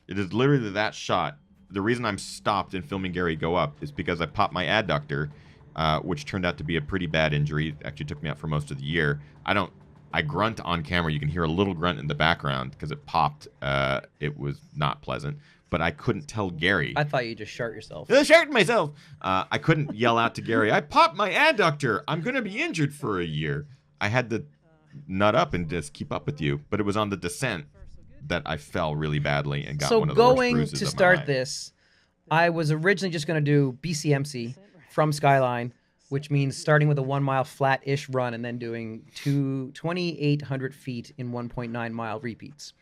it is literally that shot. The reason I'm stopped in filming Gary go up is because I popped my adductor, which turned out to be a pretty bad injury. It actually took me out for most of the year. I grunt on camera. You can hear a little grunt in the background because it popped. It was not pleasant, but I couldn't tell Gary. I thought you just shart yourself. I sharted myself. I couldn't yell out to Gary, I popped my adductor. I'm going to be injured for a year. I had to nut up and just keep up with you. But it was on the descent that I fell really badly and got So one of the worst going bruises to of my start life. this, I was originally just going to do BCMC from Skyline, which means starting with a 1 mile flat-ish run and then doing 2,800 feet in 1.9 mile repeats.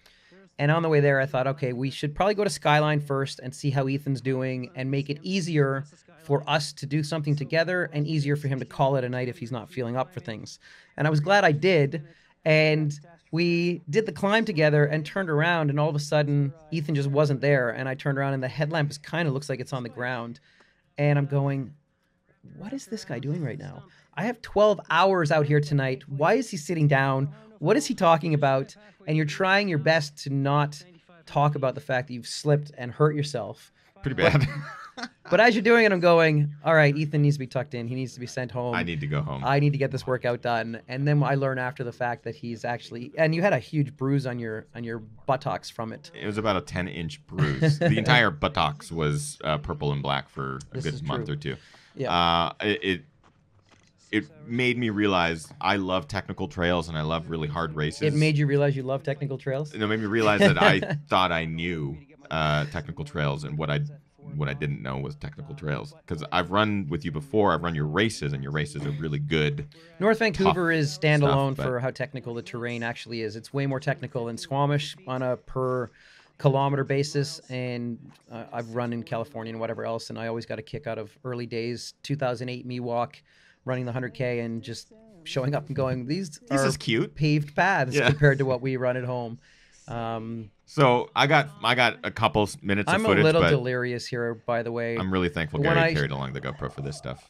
And on the way there, I thought, okay, we should probably go to Skyline first and see how Ethan's doing and make it easier for us to do something together and easier for him to call it a night if he's not feeling up for things. And I was glad I did. And we did the climb together and turned around, and all of a sudden, Ethan just wasn't there. And I turned around, and the headlamp kind of looks like it's on the ground. And I'm going, what is this guy doing right now? I have 12 hours out here tonight. Why is he sitting down? What is he talking about? And you're trying your best to not talk about the fact that you've slipped and hurt yourself. Pretty bad. But as you're doing it, I'm going, all right, Ethan needs to be tucked in. He needs to be sent home. I need to go home. I need to get this workout done. And then I learn after the fact that he's actually, and you had a huge bruise on your buttocks from it. It was about a 10-inch bruise. The entire buttocks was purple and black for a This is good month true. or two. Yeah. It made me realize I love technical trails and I love really hard races. It made you realize you love technical trails? It made me realize that I thought I knew technical trails, and what I didn't know was technical trails. Because I've run with you before. I've run your races, and your races are really good. North Vancouver is standalone stuff, but- for how technical the terrain actually is. It's way more technical than Squamish on a per kilometer basis, and I've run in California and whatever else, and I always got a kick out of early days, 2008 me walk, running the 100K and just showing up and going, these are is cute. paved paths Yeah. compared to what we run at home. So I got a couple minutes I'm of footage, a little but delirious here, by the way. I'm really thankful When Gary I- carried along the GoPro for this stuff.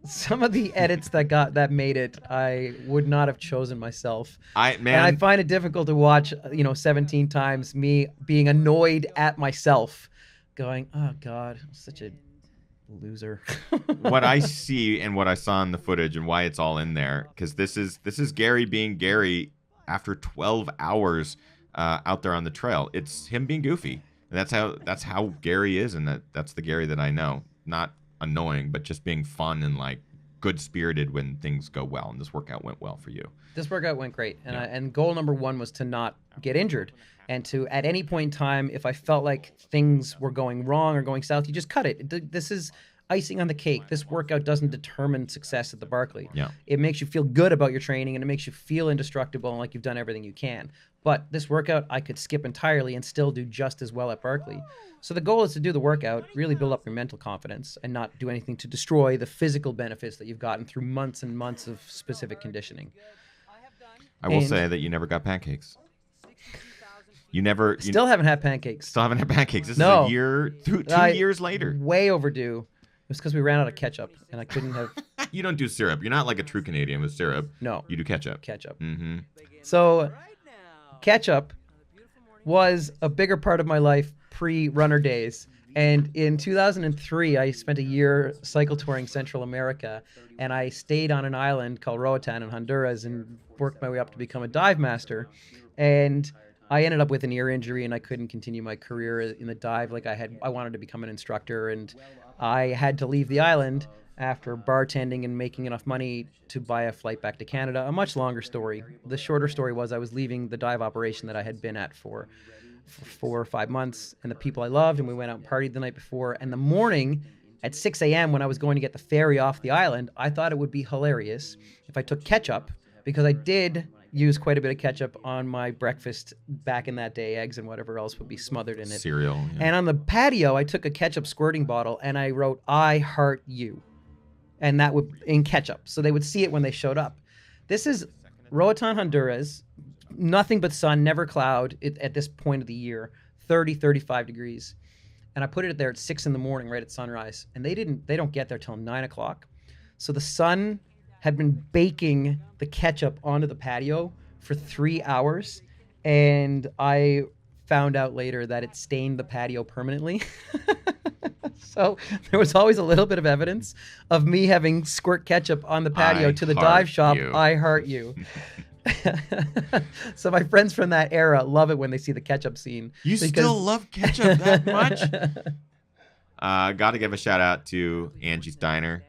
Some of the edits that made it, I would not have chosen myself. Man, And I find it difficult to watch, 17 times me being annoyed at myself, going, oh God, I'm such a loser. what I see and what I saw in the footage and why it's all in there, because this is Gary being Gary after 12 hours out there on the trail. It's him being goofy. And that's how Gary is, and that's the Gary that I know. Not annoying, but just being fun and like good spirited when things go well. And this workout went well for you. This workout went great, and Yeah. and goal number one was to not get injured, and to at any point in time, if I felt like things were going wrong or going south, you just cut it. This is icing on the cake. This workout doesn't determine success at the Barkley. Yeah. It makes you feel good about your training, and it makes you feel indestructible and like you've done everything you can. But this workout, I could skip entirely and still do just as well at Barkley. So the goal is to do the workout, really build up your mental confidence, and not do anything to destroy the physical benefits that you've gotten through months and months of specific conditioning. I will And- say that you never got pancakes. You never Still haven't had pancakes. still haven't had pancakes. This No. is a year, two I- years later. Way overdue. It was because we ran out of ketchup, and I couldn't have You don't do syrup. You're not like a true Canadian with syrup. no You do ketchup. ketchup. Mm-hmm. So ketchup was a bigger part of my life pre-runner days, And in 2003, I spent a year cycle touring Central America, and I stayed on an island called Roatan in Honduras and worked my way up to become a dive master. And I ended up with an ear injury, and I couldn't continue my career in the dive like I wanted to become an instructor, and I had to leave the island after bartending and making enough money to buy a flight back to Canada. A much longer story. The shorter story was I was leaving the dive operation that I had been at for 4 or 5 months, and the people I loved, and we went out and partied the night before. And the morning at 6 a.m. when I was going to get the ferry off the island, I thought it would be hilarious if I took ketchup, because I did use quite a bit of ketchup on my breakfast back in that day. Eggs and whatever else would be smothered in it. Cereal. Yeah. And on the patio, I took a ketchup squirting bottle and I wrote, "I heart you." And that would in ketchup. So they would see it when they showed up. This is Roatan, Honduras. Nothing but sun, never cloud at this point of the year, 30, 35 degrees. And I put it there at 6 in the morning, right at sunrise. And they don't get there till 9 o'clock. So the sun had been baking the ketchup onto the patio for 3 hours. And I found out later that it stained the patio permanently. So there was always a little bit of evidence of me having squirt ketchup on the patio to the dive shop. You. I heart you. So my friends from that era love it when they see the ketchup scene. You still love ketchup that much? Got to give a shout out to Angie's Diner.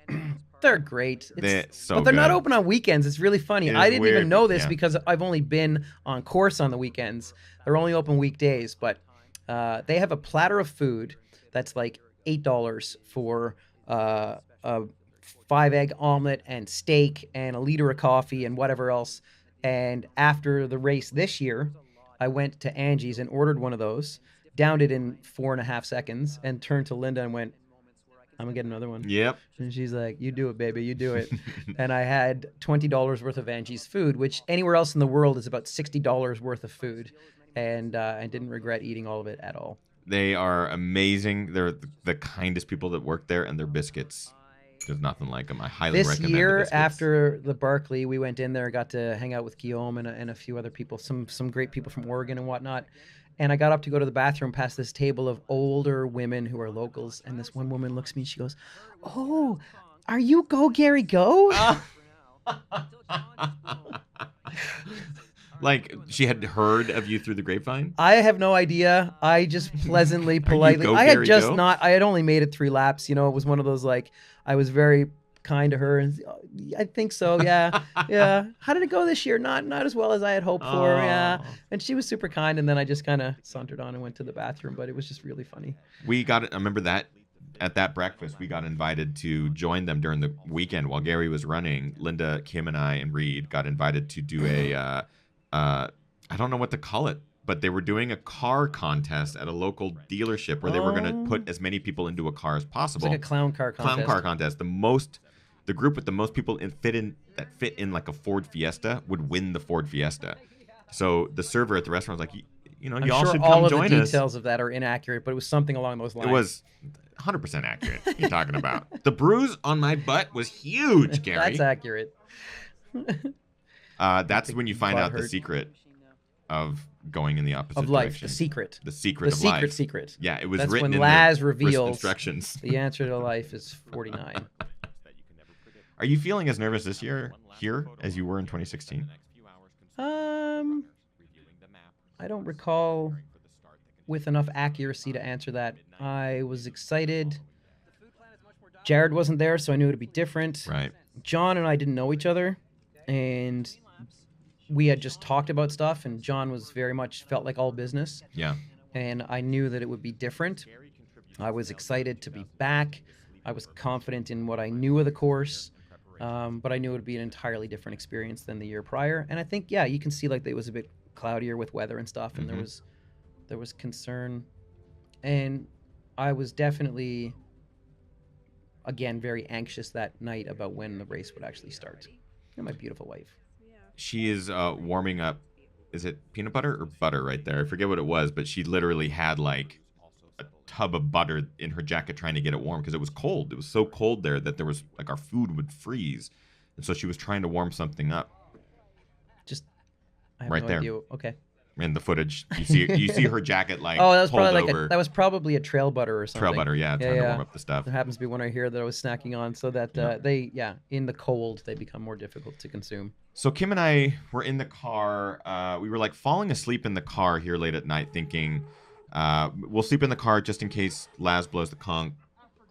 They're great. But they're not open on weekends. It's really funny. I didn't even know this yeah. because I've only been on course on the weekends. They're only open weekdays, but they have a platter of food that's like $8 for a 5-egg omelet and steak and a liter of coffee and whatever else. And after the race this year, I went to Angie's and ordered one of those, downed it in 4.5 seconds, and turned to Linda and went, "I'm gonna get another one." Yep. And she's like, "You do it, baby, you do it." And I had $20 worth of Angie's food, which anywhere else in the world is about $60 worth of food, and I didn't regret eating all of it at all. They are amazing. They're the kindest people that work there, and their biscuits, there's nothing like them. I highly recommend This year, the biscuits. after the Barkley, we went in there, got to hang out with Guillaume and a few other people, some great people from Oregon and whatnot. And I got up to go to the bathroom past this table of older women who are locals. And this one woman looks at me and she goes, "Oh, are you Go Gary Go?" Like she had heard of you through the grapevine? I have no idea. I just politely. I had just not. I had only made it 3 laps. You know, it was one of those like I was very kind to her, and I think so. Yeah, yeah. How did it go this year? Not as well as I had hoped for. Yeah, and she was super kind. And then I just kind of sauntered on and went to the bathroom. But it was just really funny. I remember that at that breakfast, we got invited to join them during the weekend while Gary was running. Linda, Kim, and I, and Reed got invited to do a. I don't know what to call it, but they were doing a car contest at a local dealership where they were going to put as many people into a car as possible. It's like a clown car contest. Clown car contest. The group with the most people that fit in like a Ford Fiesta would win the Ford Fiesta. So the server at the restaurant was like, y'all should come join us. All of the details of that are inaccurate, but it was something along those lines. It was 100% accurate. What are you talking about? The bruise on my butt was huge, Gary. That's accurate. That's when you find out the secret of going in the opposite of life. direction. The secret. The secret of life. The secret. Yeah, it was That's written when in Laz the reveals instructions. The answer to life is 49. Are you feeling as nervous this year here as you were in 2016? I don't recall with enough accuracy to answer that. I was excited. Jared wasn't there, so I knew it would be different. Right. John and I didn't know each other, and we had just talked about stuff, and John was very much felt like all business. Yeah. And I knew that it would be different. I was excited to be back. I was confident in what I knew of the course, but I knew it would be an entirely different experience than the year prior. And I think, yeah, you can see like it was a bit cloudier with weather and stuff, and there was concern. And I was definitely, again, very anxious that night about when the race would actually start. And my beautiful wife. She is warming up. Is it peanut butter or butter right there? I forget what it was, but she literally had like a tub of butter in her jacket trying to get it warm because it was cold. It was so cold there that there was like our food would freeze. And so she was trying to warm something up. Just, I have right no there. idea. Okay. In the footage, you see her jacket like Oh, that was pulled probably over. that was probably a trail butter or something. Trail butter, yeah, trying to warm up the stuff. There happens to be one right here that I was snacking on, so that they in the cold they become more difficult to consume. So Kim and I were in the car. We were like falling asleep in the car here late at night, thinking we'll sleep in the car just in case Laz blows the conch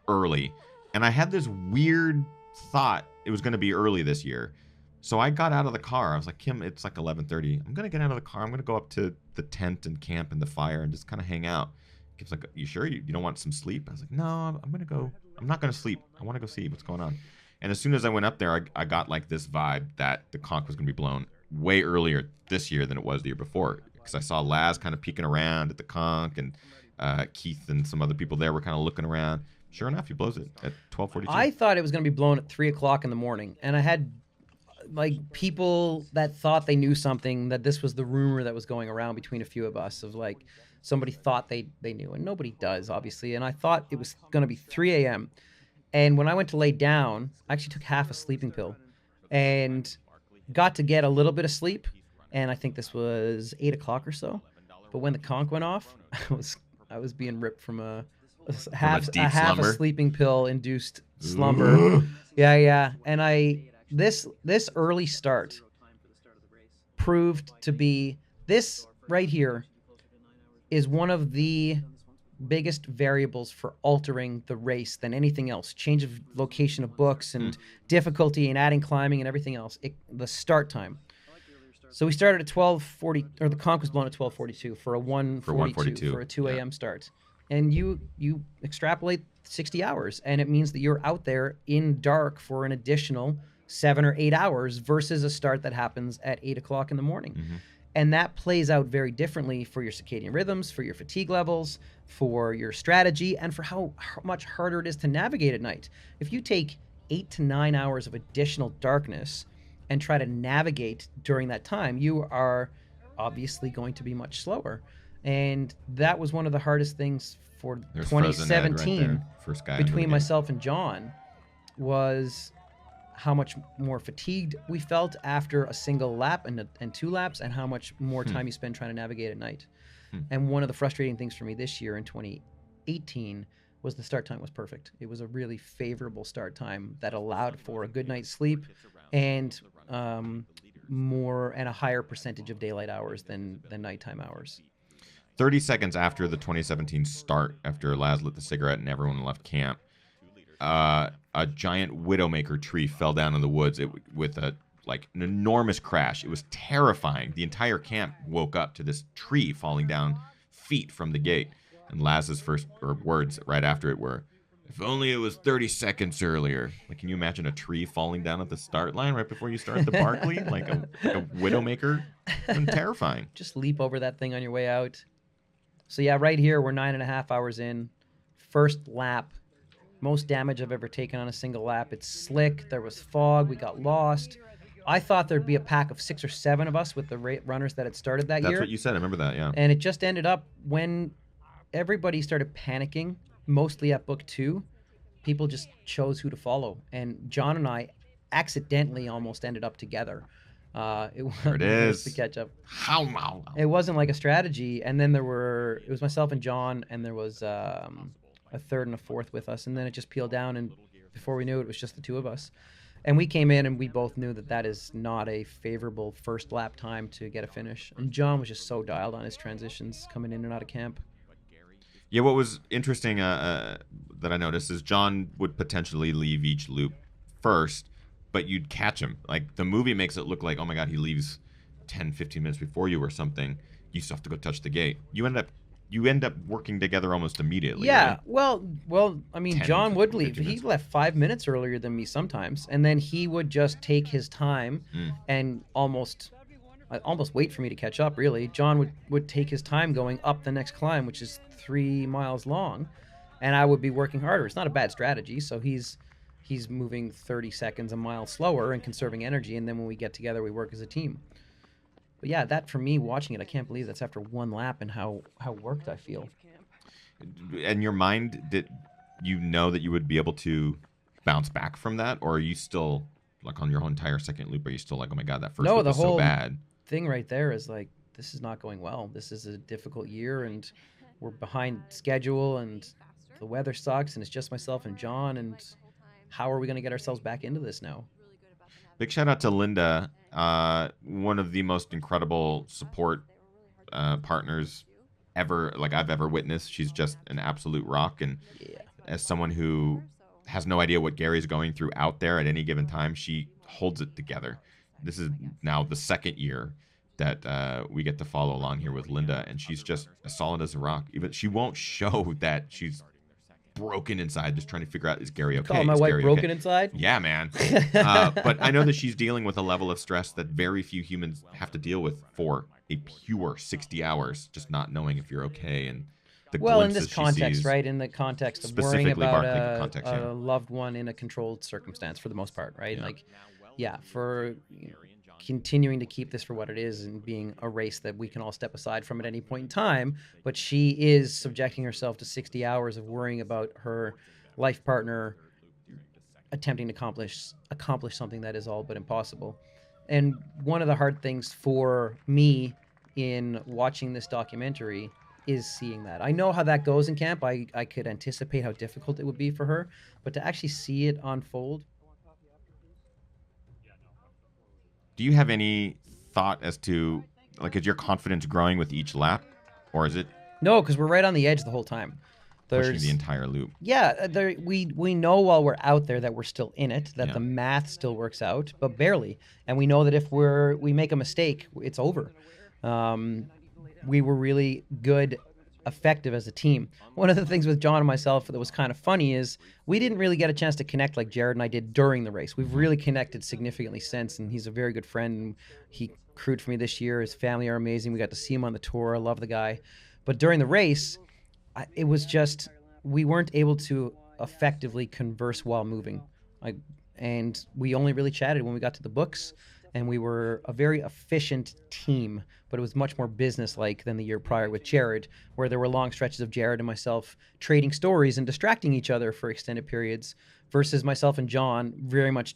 early. And I had this weird thought it was going to be early this year. So I got out of the car. I was like, Kim, it's like 11:30. I'm going to get out of the car. I'm going to go up to the tent and camp and the fire and just kind of hang out. Kim's like, you sure? You don't want some sleep? I was like, no, I'm going to go. I'm not going to sleep. I want to go see what's going on. And as soon as I went up there, I got like this vibe that the conch was going to be blown way earlier this year than it was the year before. Because I saw Laz kind of peeking around at the conch, and Keith and some other people there were kind of looking around. Sure enough, he blows it at 12:42. I thought it was going to be blown at 3 o'clock in the morning, and I had like people that thought they knew something, that this was the rumor that was going around between a few of us of like somebody thought they knew, and nobody does, obviously. And I thought it was going to be 3 a.m. And when I went to lay down, I actually took half a sleeping pill and got to get a little bit of sleep. And I think this was 8 o'clock or so. But when the conch went off, I was being ripped from a half a sleeping pill induced slumber. Yeah. And this early start proved to be, this right here is one of the biggest variables for altering the race than anything else. Change of location of books and difficulty and adding climbing and everything else. The start time. So we started at 12:40, or the conch was blown at 12:42 for a 1:42 for a 2 a.m. start. And you extrapolate 60 hours, and it means that you're out there in dark for an additional 7 or 8 hours versus a start that happens at 8 o'clock in the morning. Mm-hmm. And that plays out very differently for your circadian rhythms, for your fatigue levels, for your strategy, and for how much harder it is to navigate at night. If you take 8 to 9 hours of additional darkness and try to navigate during that time, you are obviously going to be much slower. And that was one of the hardest things for 2017 right between myself and John, was how much more fatigued we felt after a single lap and 2 laps, and how much more time you spend trying to navigate at night. And one of the frustrating things for me this year in 2018 was the start time was perfect. It was a really favorable start time that allowed for a good night's sleep and more and a higher percentage of daylight hours than nighttime hours. 30 seconds after the 2017 start, after Laz lit the cigarette and everyone left camp, a giant widowmaker tree fell down in the woods with an enormous crash. It was terrifying. The entire camp woke up to this tree falling down feet from the gate. And Laz's first words right after it were, "If only it was 30 seconds earlier." Like, can you imagine a tree falling down at the start line right before you start the Barkley? like a widowmaker? It's terrifying. Just leap over that thing on your way out. So yeah, right here, we're 9.5 hours in. First lap. Most damage I've ever taken on a single lap. It's slick. There was fog. We got lost. I thought there'd be a pack of 6 or 7 of us with the runners that had started that year. That's what you said. I remember that, yeah. And it just ended up when everybody started panicking, mostly at book 2, people just chose who to follow. And John and I accidentally almost ended up together. It was to catch up. It wasn't like a strategy. And then it was myself and John, and there was a third and a fourth with us. And then it just peeled down, and before we knew it, it was just the 2 of us. And we came in, and we both knew that is not a favorable first lap time to get a finish. And John was just so dialed on his transitions coming in and out of camp. Yeah, what was interesting that I noticed is John would potentially leave each loop first, but you'd catch him. Like, the movie makes it look like, oh my God, he leaves 10, 15 minutes before you or something. You still have to go touch the gate. You end up working together almost immediately. Yeah, right? well, I mean, John would leave. He left 5 minutes earlier than me sometimes, and then he would just take his time and almost wait for me to catch up, really. John would take his time going up the next climb, which is 3 miles long, and I would be working harder. It's not a bad strategy, so he's moving 30 seconds a mile slower and conserving energy, and then when we get together, we work as a team. But yeah, that for me, watching it, I can't believe that's after 1 lap and how worked I feel. In your mind, did you know that you would be able to bounce back from that? Or are you still, like, on your whole entire second loop, are you still like, oh my God, that first loop was so bad? Thing right there is like, this is not going well. This is a difficult year, and we're behind schedule, and the weather sucks, and it's just myself and John, and how are we going to get ourselves back into this now? Big shout out to Linda, one of the most incredible support partners ever, like I've ever witnessed. She's just an absolute rock, and Yeah. as someone who has no idea what Gary's going through out there at any given time, she holds it together. This is now the second year that we get to follow along here with Linda, and she's just as solid as a rock. Even she won't show that she's broken inside, just trying to figure out, is Gary okay? Call my Is wife Gary broken okay? inside? Yeah, man. But I know that she's dealing with a level of stress that very few humans have to deal with for a pure 60 hours, just not knowing if you're okay. And the Well, in glimpses this she context, sees, right? In the context of worrying specifically about Barclay context, yeah. a loved one in a controlled circumstance for the most part, right? Yeah. Like, yeah, for continuing to keep this for what it is and being a race that we can all step aside from at any point in time. But she is subjecting herself to 60 hours of worrying about her life partner attempting to accomplish something that is all but impossible. And one of the hard things for me in watching this documentary is seeing that. I know how that goes in camp. I could anticipate how difficult it would be for her, but to actually see it unfold. Do you have any thought as to, like, is your confidence growing with each lap, or is it No, because we're right on the edge the whole time. pushing the entire loop? Yeah, we know while we're out there that we're still in it, that Yeah. the math still works out, but barely. And we know that if we make a mistake, it's over. We were really good, effective as a team. One of the things with John and myself that was kind of funny is we didn't really get a chance to connect like Jared and I did during the race. We've really connected significantly since, and he's a very good friend. And he crewed for me this year. His family are amazing. We got to see him on the tour. I love the guy. But during the race, it was just, we weren't able to effectively converse while moving. And we only really chatted when we got to the books, and we were a very efficient team, but it was much more business-like than the year prior with Jared, where there were long stretches of Jared and myself trading stories and distracting each other for extended periods, versus myself and John very much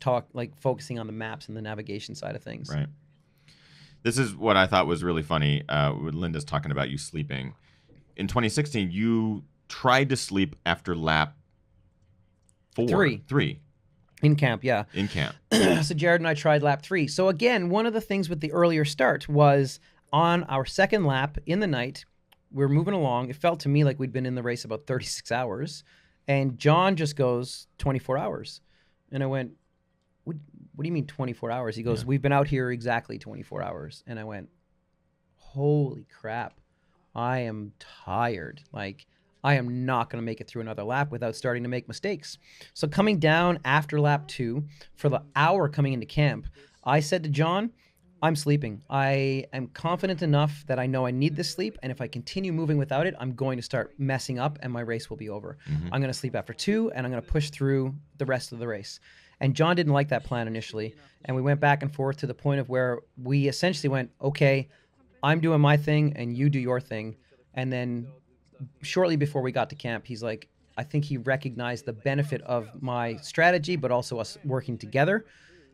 focusing on the maps and the navigation side of things. Right. This is what I thought was really funny. When Linda's talking about you sleeping. In 2016, you tried to sleep after lap 4. 3. In camp, yeah. In camp. So Jared and I tried lap 3. So again, one of the things with the earlier start was on our second lap in the night, we're moving along. It felt to me like we'd been in the race about 36 hours. And John just goes, 24 hours. And I went, what do you mean 24 hours? He goes, we've been out here exactly 24 hours. And I went, holy crap. I am tired. Like, I am not going to make it through another lap without starting to make mistakes. So coming down after lap 2, for the hour coming into camp, I said to John, I'm sleeping. I am confident enough that I know I need this sleep, and if I continue moving without it, I'm going to start messing up and my race will be over. I'm going to sleep after 2, and I'm going to push through the rest of the race. And John didn't like that plan initially, and we went back and forth to the point of where we essentially went, okay, I'm doing my thing and you do your thing. And then shortly before we got to camp, he's like, I think he recognized the benefit of my strategy, but also us working together.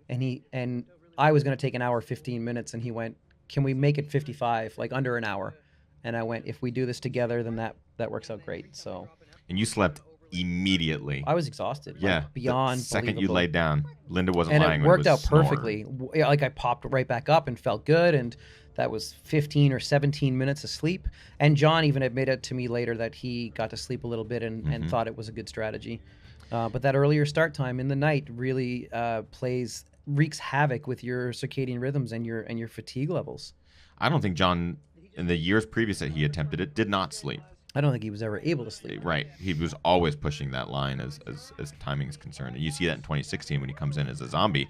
And I was going to take an hour, 15 minutes. And he went, can we make it 55, like under an hour? And I went, if we do this together, then that works out great. So. And you slept immediately. I was exhausted. Yeah. Like beyond the second believable. you laid down, Linda wasn't And lying. it worked out snoring. perfectly. Like I popped right back up and felt good. And that was 15 or 17 minutes of sleep. And John even admitted to me later that he got to sleep a little bit and thought it was a good strategy. But that earlier start time in the night really wreaks havoc with your circadian rhythms and your fatigue levels. I don't think John, in the years previous that he attempted it, did not sleep. I don't think he was ever able to sleep. Right. He was always pushing that line as timing is concerned. And you see that in 2016 when he comes in as a zombie,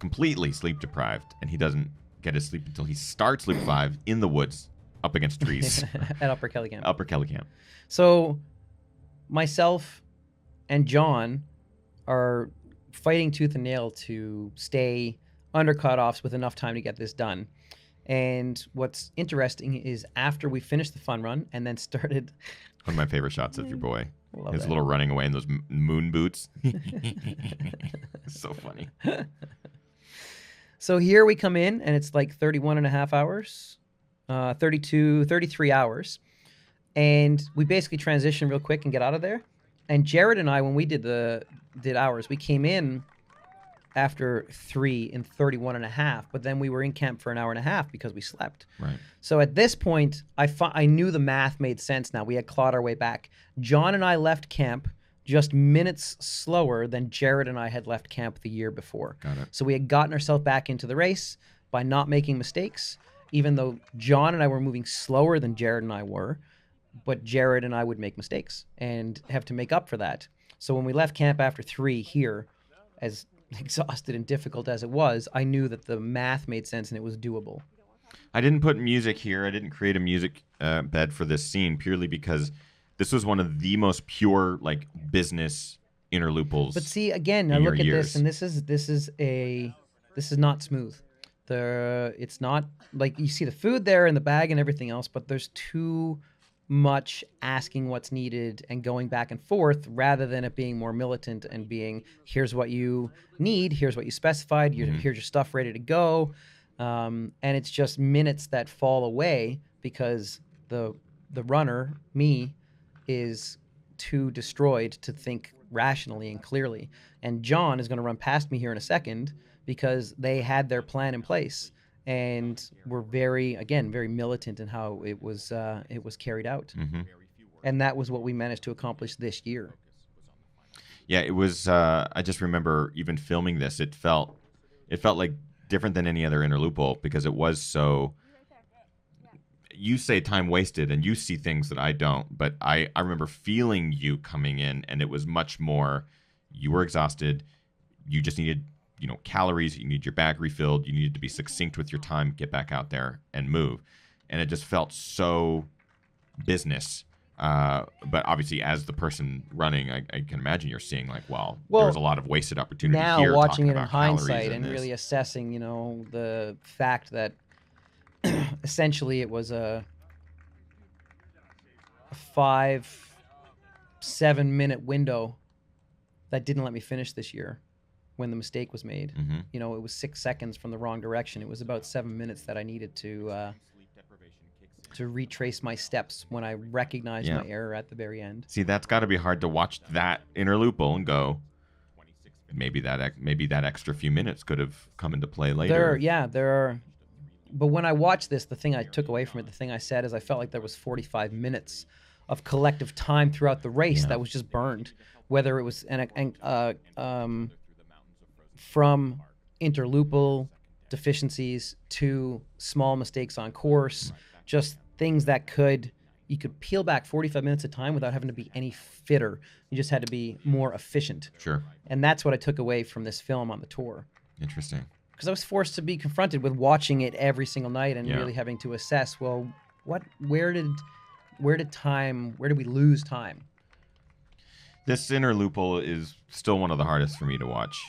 completely sleep deprived, and he doesn't get his sleep until he starts loop 5 in the woods up against trees. At Upper Kelly Camp. Upper Kelly Camp. So myself and John are fighting tooth and nail to stay under cutoffs with enough time to get this done. And what's interesting is after we finished the fun run and then started... One of my favorite shots of your boy. Love His that. little running away in those moon boots. It's so funny. So here we come in, and it's like 31 and a half hours. 33 hours. And we basically transitioned real quick and get out of there. And Jared and I, when we did ours, we came in after 3 in 31 and a half, but then we were in camp for an hour and a half because we slept. Right. So at this point, I knew the math made sense now. We had clawed our way back. John and I left camp just minutes slower than Jared and I had left camp the year before. Got it. So we had gotten ourselves back into the race by not making mistakes, even though John and I were moving slower than Jared and I were, but Jared and I would make mistakes and have to make up for that. So when we left camp after 3 here, as exhausted and difficult as it was, I knew that the math made sense and it was doable. I didn't put music here. I didn't create a music bed for this scene purely because this was one of the most pure like business interloopals. But see, again, I look at this, and this is not smooth. It's not like you see the food there and the bag and everything else, but there's too much asking what's needed and going back and forth rather than it being more militant and being, here's what you need, here's what you specified, here's your stuff ready to go. And it's just minutes that fall away because the runner, me, is too destroyed to think rationally and clearly. And John is going to run past me here in a second because they had their plan in place and were very militant in how it was carried out. Mm-hmm. And that was what we managed to accomplish this year. Yeah, it was. I just remember even filming this. It felt like different than any other interloopal because it was so. You say time wasted, and you see things that I don't. But I remember feeling you coming in, and it was much more. You were exhausted. You just needed, calories. You need your bag refilled. You needed to be succinct with your time. Get back out there and move. And it just felt so business. But obviously, as the person running, I can imagine you're seeing like, well, there was a lot of wasted opportunity now here. Watching it in about hindsight and this. really assessing, the fact that essentially it was a 5-7 minute window that didn't let me finish this year when the mistake was made. Mm-hmm. It was 6 seconds from the wrong direction. It was about 7 minutes that I needed to retrace my steps when I recognized my error at the very end. See, that's got to be hard to watch that interloopal and go, maybe that extra few minutes could have come into play later. There are. But when I watched this, the thing I took away from it, the thing I said is I felt like there was 45 minutes of collective time throughout the race that was just burned, whether it was from interloopal deficiencies to small mistakes on course, just things that you could peel back 45 minutes of time without having to be any fitter. You just had to be more efficient. Sure. And that's what I took away from this film on the tour. Interesting. Because I was forced to be confronted with watching it every single night and really having to assess, well, where did we lose time? This interloopal is still one of the hardest for me to watch.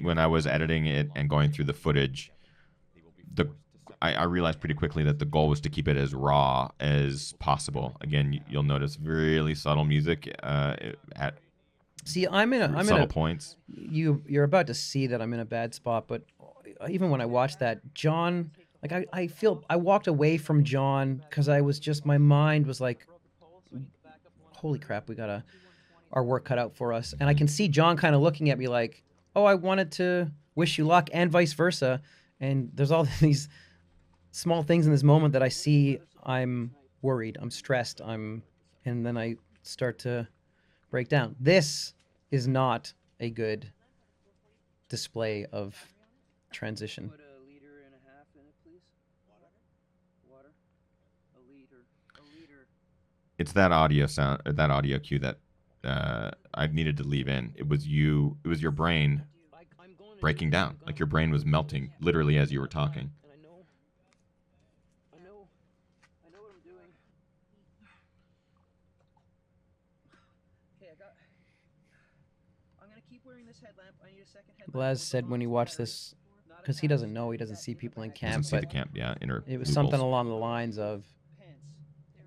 When I was editing it and going through the footage, I realized pretty quickly that the goal was to keep it as raw as possible. Again, you'll notice really subtle music at See, I'm in subtle points. You're about to see that I'm in a bad spot, but even when I watched that, John, like I walked away from John because my mind was like, holy crap, we got our work cut out for us. And I can see John kind of looking at me like, oh, I wanted to wish you luck, and vice versa. And there's all these small things in this moment that I see. I'm worried, I'm stressed, and then I start to break down. This is not a good display of transition. Put a liter and a half in it, please. Water. A liter. It's that audio sound, or that audio cue that I needed to leave in. It was you. It was your brain breaking down. Like your brain was melting, literally as you were talking. And I know what I'm doing. Okay, I'm gonna keep wearing this headlamp. I need a second headlamp. Laz said when he watched this, because he doesn't see people in camp, Doesn't see but the camp, it was something along the lines of,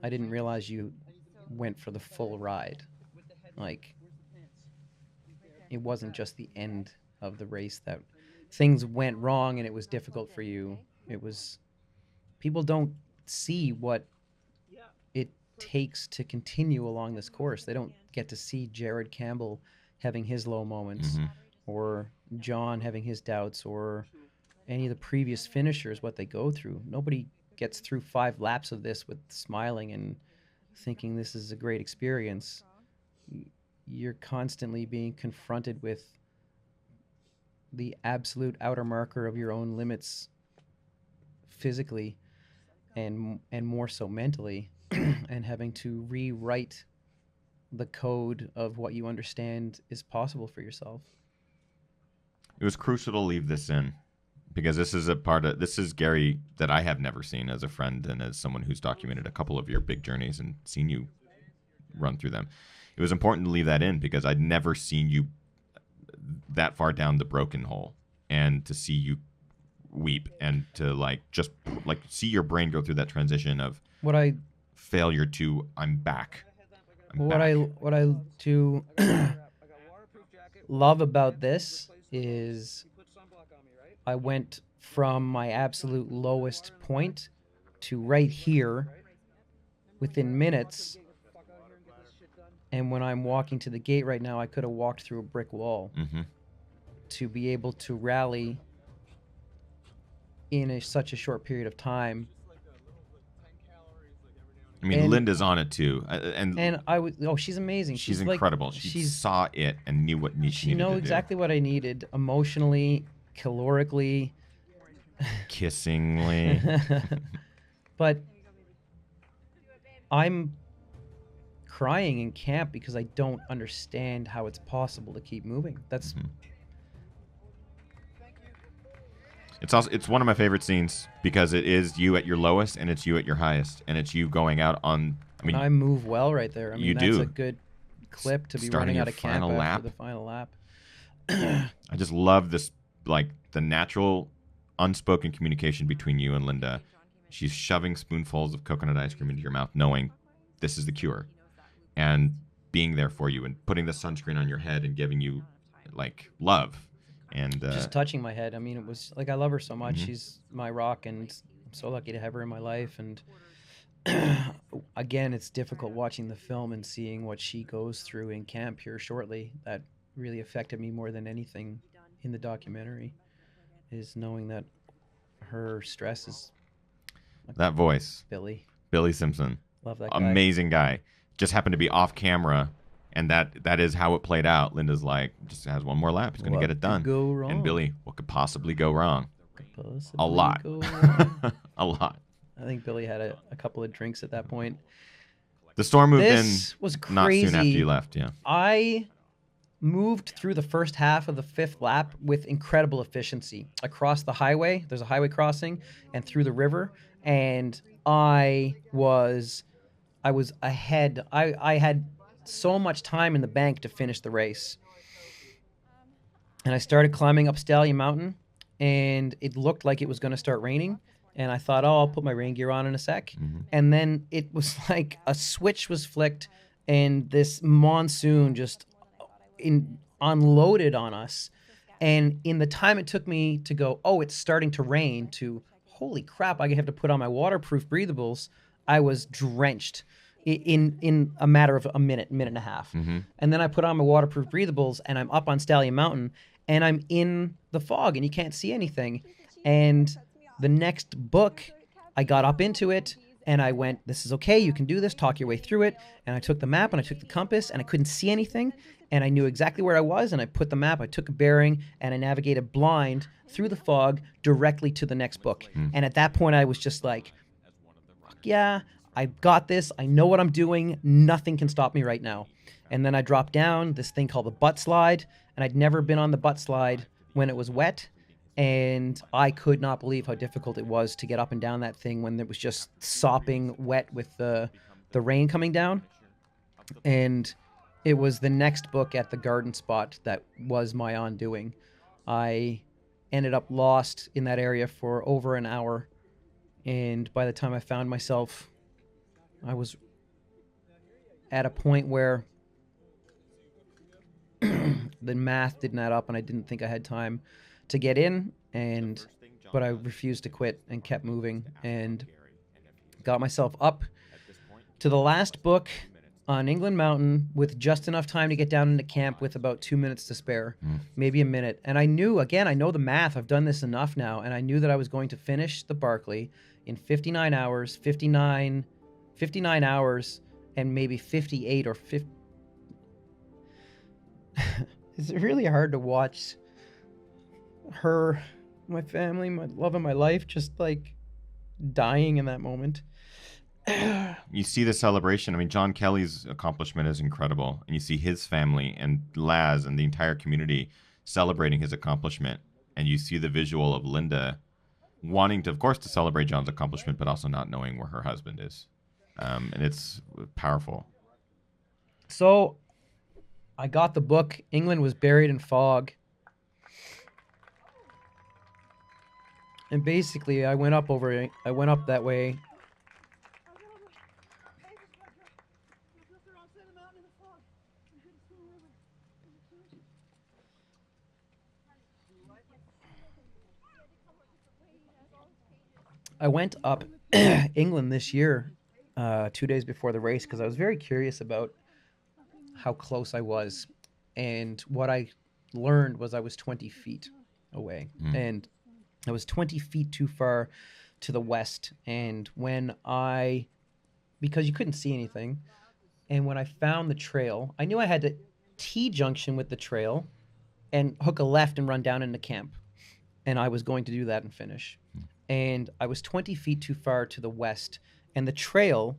I didn't realize you went for the full ride. Like, it wasn't just the end of the race that things went wrong and it was difficult for you. It was people don't see what it takes to continue along this course. They don't get to see Jared Campbell having his low moments, Mm-hmm. or John having his doubts, or any of the previous finishers what they go through. Nobody gets through 5 laps of this with smiling and thinking this is a great experience. You're constantly being confronted with the absolute outer marker of your own limits physically, and more so mentally, and having to rewrite the code of what you understand is possible for yourself. It was crucial to leave this in, because this is Gary that I have never seen as a friend and as someone who's documented a couple of your big journeys and seen you run through them. It was important to leave that in because I'd never seen you that far down the broken hole, and to see you weep and to just see your brain go through that transition of What I failure to I'm back. what I do love about this is I went from my absolute lowest point to right here within minutes. And when I'm walking to the gate right now, I could have walked through a brick wall. Mm-hmm. To be able to rally in such a short period of time. I mean, And- Linda's on it too, and I was she's amazing. she's like- incredible. She saw it and knew what she she needed knows to exactly what I needed emotionally, calorically, do. Kissingly. but I'm crying in camp because I don't understand how it's possible to keep moving. That's Mhm. It's one of my favorite scenes because it is you at your lowest and it's you at your highest, and it's you going out on. I mean, I move well right there. I mean, you that's do. a good clip to be Starting running your out of camp final after lap. the final lap. I just love this, the natural, unspoken communication between you and Linda. She's shoving spoonfuls of coconut ice cream into your mouth, knowing this is the cure, and being there for you and putting the sunscreen on your head and giving you love. And Just touching my head. I mean, it was I love her so much. Mhm. She's my rock, and I'm so lucky to have her in my life. And again, it's difficult watching the film and seeing what she goes through in camp here shortly. That really affected me more than anything in the documentary, is knowing that her stress is that voice, Billy. Billy Simpson, Love that guy. amazing guy, just happened to be off camera, and that is how it played out. Linda's just has one more lap, he's going to What get it could done. go wrong? And Billy, what could possibly go wrong? Possibly A lot. go wrong. A lot. I think Billy had a couple of drinks at that point. The storm moved This was in not soon after crazy. you left. Yeah. I moved through the first half of the 5th lap with incredible efficiency across the highway. There's a highway crossing, and through the river, and I was ahead. I had so much time in the bank to finish the race. And I started climbing up Stallion Mountain, and it looked like it was going to start raining. And I thought, I'll put my rain gear on in a sec. Mhm. And then it was like a switch was flicked, and this monsoon just unloaded on us. And in the time it took me to go, oh, it's starting to rain, to holy crap, I have to put on my waterproof breathables, I was drenched in a matter of a minute and a half. Mm-hmm. And then I put on my waterproof breathables, and I'm up on Stallion Mountain, and I'm in the fog, and you can't see anything. And the next book, I got up into it, and I went, this is okay, you can do this, talk your way through it. And I took the map, and I took the compass, and I couldn't see anything. And I knew exactly where I was, and I put the map, I took a bearing, and I navigated blind through the fog directly to the next book. And at that point, I was just like, fuck yeah, I got this. I know what I'm doing. Nothing can stop me right now. And then I dropped down this thing called the butt slide, and I'd never been on the butt slide when it was wet. And I could not believe how difficult it was to get up and down that thing when it was just sopping wet with the rain coming down. And it was the next book at the garden spot that was my undoing. I ended up lost in that area for over an hour. And by the time I found myself, I was at a point where the math didn't add up, and I didn't think I had time to get in. And but I refused to quit and kept moving and got myself up to the last book on England Mountain with just enough time to get down into camp with about 2 minutes to spare, maybe a minute. And I knew, again, I know the math. I've done this enough now. And I knew that I was going to finish the Barkley in 59 hours, 59 hours, and maybe 58 or 50. It's really hard to watch her, my family, my love of my life, just like dying in that moment. You see the celebration. I mean, John Kelly's accomplishment is incredible. And you see his family and Laz and the entire community celebrating his accomplishment. And you see the visual of Linda wanting to, of course, to celebrate John's accomplishment, but also not knowing where her husband is. And it's powerful. So I got the book. England was buried in fog. And basically, I went up that way. I went up England this year, 2 days before the race, because I was very curious about how close I was. And what I learned was I was 20 feet away. And I was 20 feet too far to the west. And because you couldn't see anything, and when I found the trail, I knew I had to T-junction with the trail and hook a left and run down into camp. And I was going to do that and finish. And I was 20 feet too far to the west, and the trail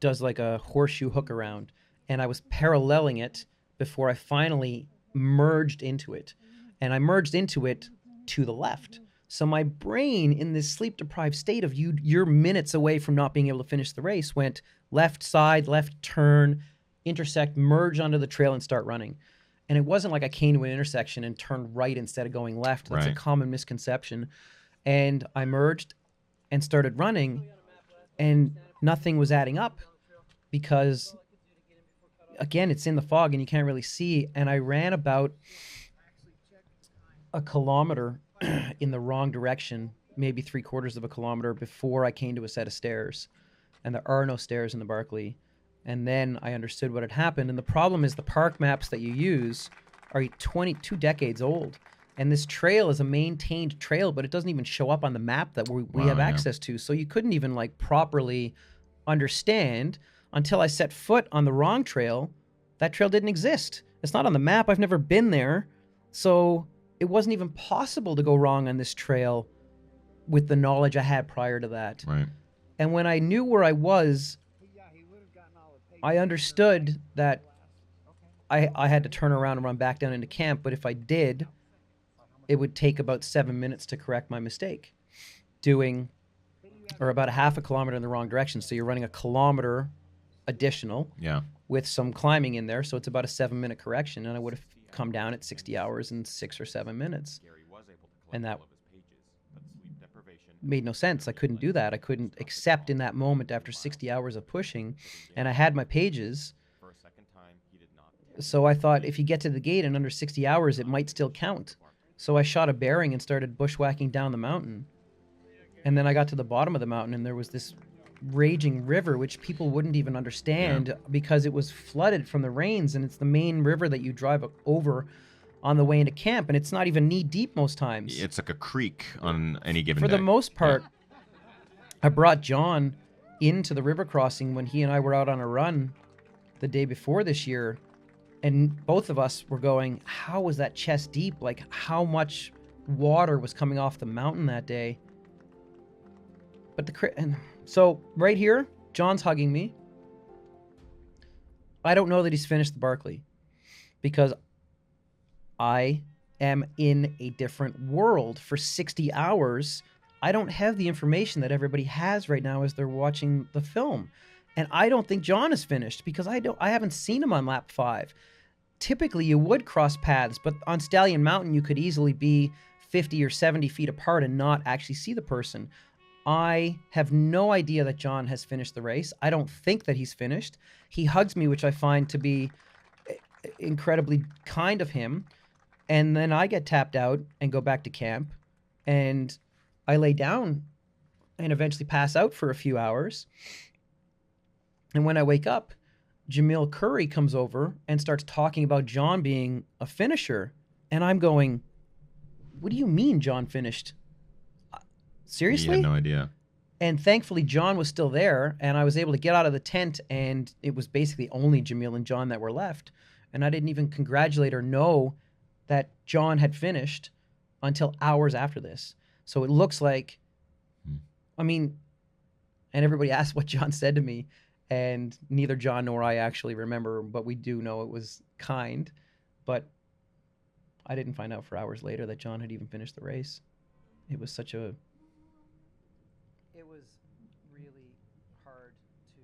does like a horseshoe hook around, and I was paralleling it before I finally merged into it. And I merged into it to the left. So my brain, in this sleep-deprived state of you're minutes away from not being able to finish the race, went left side, left turn, intersect, merge onto the trail, and start running. And it wasn't like I came to an intersection and turned right instead of going left. That's a common misconception. And I merged and started running, and nothing was adding up because, again, it's in the fog and you can't really see. And I ran about a kilometer in the wrong direction, maybe 3/4 of a kilometer before I came to a set of stairs. And there are no stairs in the Barkley. And then I understood what had happened. And the problem is the park maps that you use are 22 decades old. And this trail is a maintained trail, but it doesn't even show up on the map that we have access to. So you couldn't even like properly understand until I set foot on the wrong trail. That trail didn't exist. It's not on the map. I've never been there. So it wasn't even possible to go wrong on this trail with the knowledge I had prior to that. Right. And when I knew where I was, I understood that I had to turn around and run back down into camp. But if I did, it would take about 7 minutes to correct my mistake, or about a half a kilometer in the wrong direction. So you're running a kilometer additional with some climbing in there. So it's about a 7-minute correction. And I would have come down at 60 hours in 6 or 7 minutes. And that made no sense. I couldn't do that. I couldn't accept in that moment after 60 hours of pushing. And I had my pages. So I thought if you get to the gate in under 60 hours, it might still count. So I shot a bearing and started bushwhacking down the mountain. And then I got to the bottom of the mountain, and there was this raging river, which people wouldn't even understand because it was flooded from the rains, and it's the main river that you drive over on the way into camp, and it's not even knee deep most times. It's like a creek on any given day. For the most part, I brought John into the river crossing when he and I were out on a run the day before this year. And both of us were going, how was that chest deep? Like, how much water was coming off the mountain that day? But so right here, John's hugging me. I don't know that he's finished the Barkley because I am in a different world for 60 hours. I don't have the information that everybody has right now as they're watching the film. And I don't think John is finished because I haven't seen him on lap 5. Typically, you would cross paths, but on Stallion Mountain, you could easily be 50 or 70 feet apart and not actually see the person. I have no idea that John has finished the race. I don't think that he's finished. He hugs me, which I find to be incredibly kind of him. And then I get tapped out and go back to camp. And I lay down and eventually pass out for a few hours. And when I wake up, Jamil Curry comes over and starts talking about John being a finisher. And I'm going, what do you mean John finished? Seriously? He had no idea. And thankfully, John was still there, and I was able to get out of the tent, and it was basically only Jamil and John that were left. And I didn't even congratulate or know that John had finished until hours after this. So it looks like, I mean, and everybody asked what John said to me, and neither John nor I actually remember, but we do know it was kind. But I didn't find out for hours later that John had even finished the race. It was such a... It was really hard to...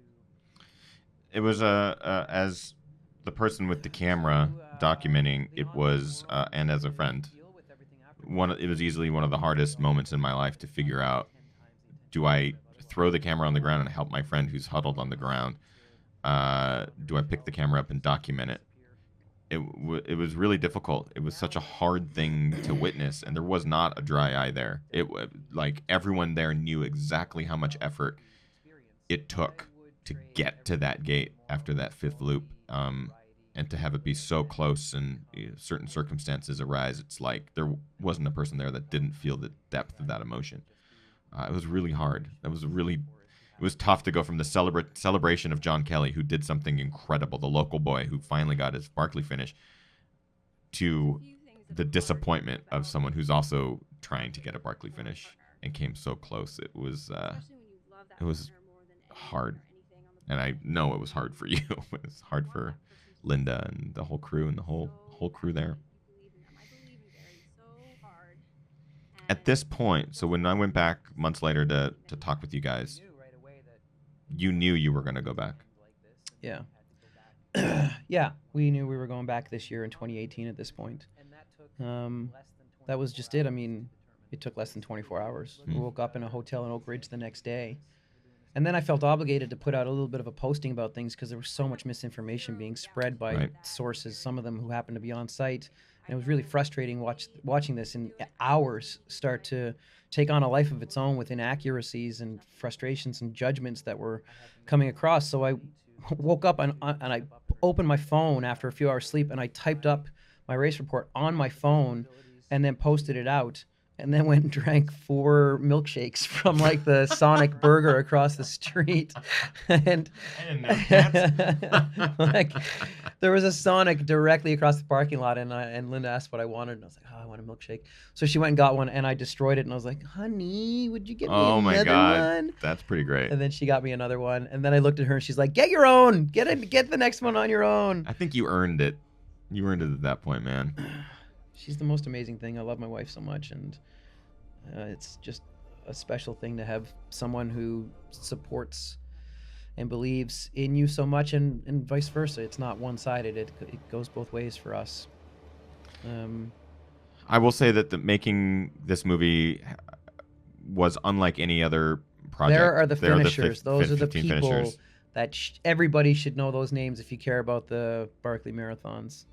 It was as the person with the camera documenting it was, and as a friend, it was easily one of the hardest moments in my life to figure out: do I throw the camera on the ground and help my friend who's huddled on the ground? Do I pick the camera up and document it? It was really difficult. It was such a hard thing to witness, and there was not a dry eye there. Like everyone there knew exactly how much effort it took to get to that gate after that fifth loop, and to have it be so close and certain circumstances arise. It's like there wasn't a person there that didn't feel the depth of that emotion. It was really hard. It was tough to go from the celebration of John Kelly, who did something incredible, the local boy who finally got his Barkley finish, to the disappointment of someone who's also trying to get a Barkley finish and came so close. It was hard, and I know it was hard for you. It was hard for Linda and the whole crew and the whole crew there. At this point, so when I went back months later to talk with you guys, you knew you were going to go back. Yeah. Yeah, we knew we were going back this year in 2018 at this point. That was just it. I mean, it took less than 24 hours. We woke up in a hotel in Oak Ridge the next day. And then I felt obligated to put out a little bit of a posting about things because there was so much misinformation being spread by sources, some of them who happened to be on site. And it was really frustrating watching this and hours start to take on a life of its own with inaccuracies and frustrations and judgments that were coming across. So I woke up and I opened my phone after a few hours sleep, and I typed up my race report on my phone and then posted it out, and then went and drank 4 milkshakes from like the Sonic Burger across the street. And I didn't know that. like there was a Sonic directly across the parking lot, and Linda asked what I wanted, and I was like, oh, I want a milkshake. So she went and got one, and I destroyed it, and I was like, honey, would you get me another my God, one? that's pretty great. And then she got me another one, and then I looked at her, and she's like, get your own, get the next one on your own. I think you earned it. You earned it at that point, man. She's the most amazing thing. I love my wife so much, and it's just a special thing to have someone who supports and believes in you so much, and vice versa. It's not one-sided. It goes both ways for us. I will say that making this movie was unlike any other project. There are the finishers. Those are the 15 people finishers. that everybody should know those names if you care about the Barkley Marathons.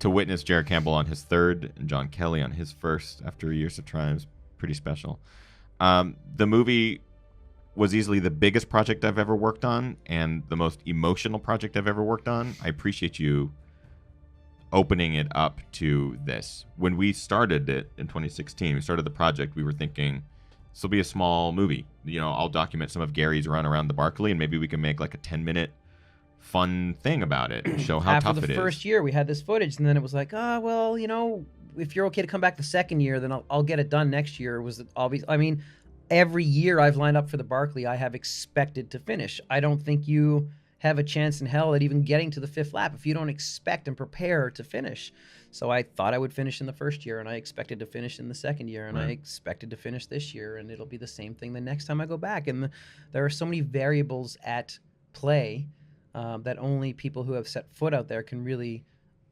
To witness Jared Campbell on his third and John Kelly on his first after years of trying is pretty special. The movie was easily the biggest project I've ever worked on and the most emotional project I've ever worked on. I appreciate you opening it up to this. When we started it in 2016, we started the project, we were thinking, this will be a small movie. You know, I'll document some of Gary's run around the Barkley, and maybe we can make like a 10-minute fun thing about it and show how tough it is. After the first year, we had this footage, and then it was like, well, you know, if you're okay to come back the second year, then I'll get it done next year. It was obvious. I mean, every year I've lined up for the Barkley, I have expected to finish. I don't think you have a chance in hell at even getting to the 5th lap if you don't expect and prepare to finish. So I thought I would finish in the first year, and I expected to finish in the second year, and I expected to finish this year, and it'll be the same thing the next time I go back. And there are so many variables at play that only people who have set foot out there can really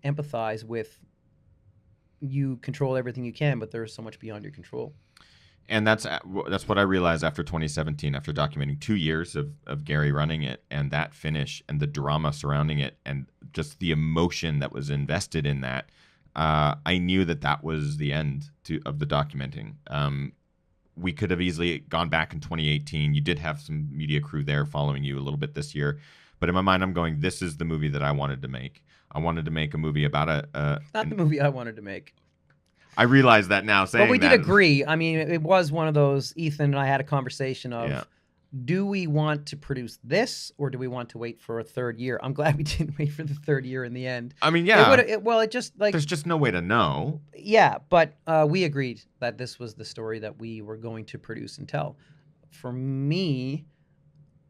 empathize with. You control everything you can, but there's so much beyond your control. And that's what I realized after 2017, after documenting 2 years of Gary running it, and that finish and the drama surrounding it and just the emotion that was invested in that. I knew that was the end of the documenting. we could have easily gone back in 2018. You did have some media crew there following you a little bit this year. But in my mind, I'm going, this is the movie that I wanted to make. I wanted to make a movie about Not the movie I wanted to make. I realize that now saying But we did that. agree. I mean, it was one of those, Ethan and I had a conversation of, Yeah. do we want to produce this or do we want to wait for a third year? I'm glad we didn't wait for the third year in the end. I mean, yeah. It just like, There's just no way to know. yeah, but we agreed that this was the story that we were going to produce and tell. For me,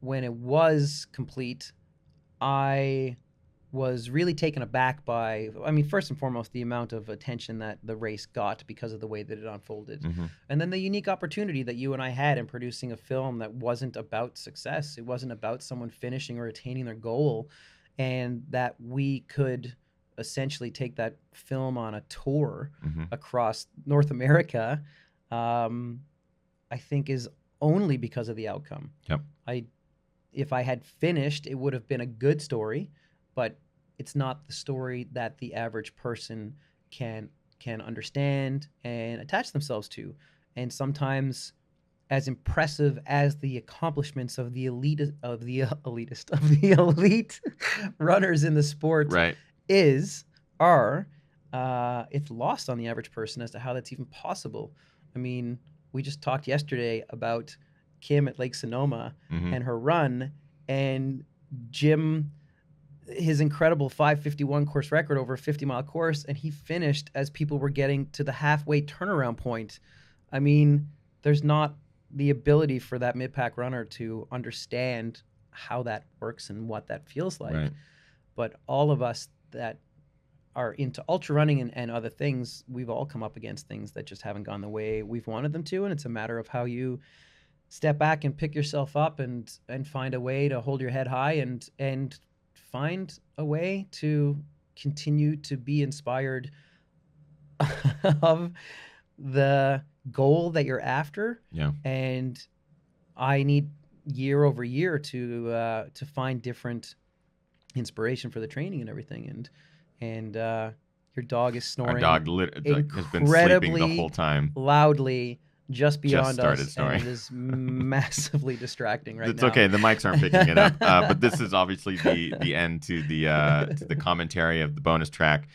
when it was complete, I was really taken aback by, I mean, first and foremost, the amount of attention that the race got because of the way that it unfolded. Mm-hmm. And then the unique opportunity that you and I had in producing a film that wasn't about success. It wasn't about someone finishing or attaining their goal, and that we could essentially take that film on a tour Mm-hmm. across North America, I think is only because of the outcome. Yep. If I had finished, it would have been a good story, but it's not the story that the average person can understand and attach themselves to. And sometimes, as impressive as the accomplishments of the elite runners in the sport Right. it's lost on the average person as to how that's even possible. I mean, we just talked yesterday about Kim at Lake Sonoma Mm-hmm. and her run, and Jim, his incredible 5:51 course record over a 50-mile course, and he finished as people were getting to the halfway turnaround point. I mean, there's not the ability for that mid-pack runner to understand how that works and what that feels like. Right. But all of us that are into ultra running and other things, we've all come up against things that just haven't gone the way we've wanted them to, and it's a matter of how you step back and pick yourself up and find a way to hold your head high and find a way to continue to be inspired of the goal that you're after. Yeah. And I need year over year to find different inspiration for the training and everything. And your dog is snoring. Our dog has been sleeping incredibly the whole time. loudly just beyond started us, snoring. and it is massively distracting right It's now. okay. The mics aren't picking it up. But this is obviously the end to the commentary of the bonus track.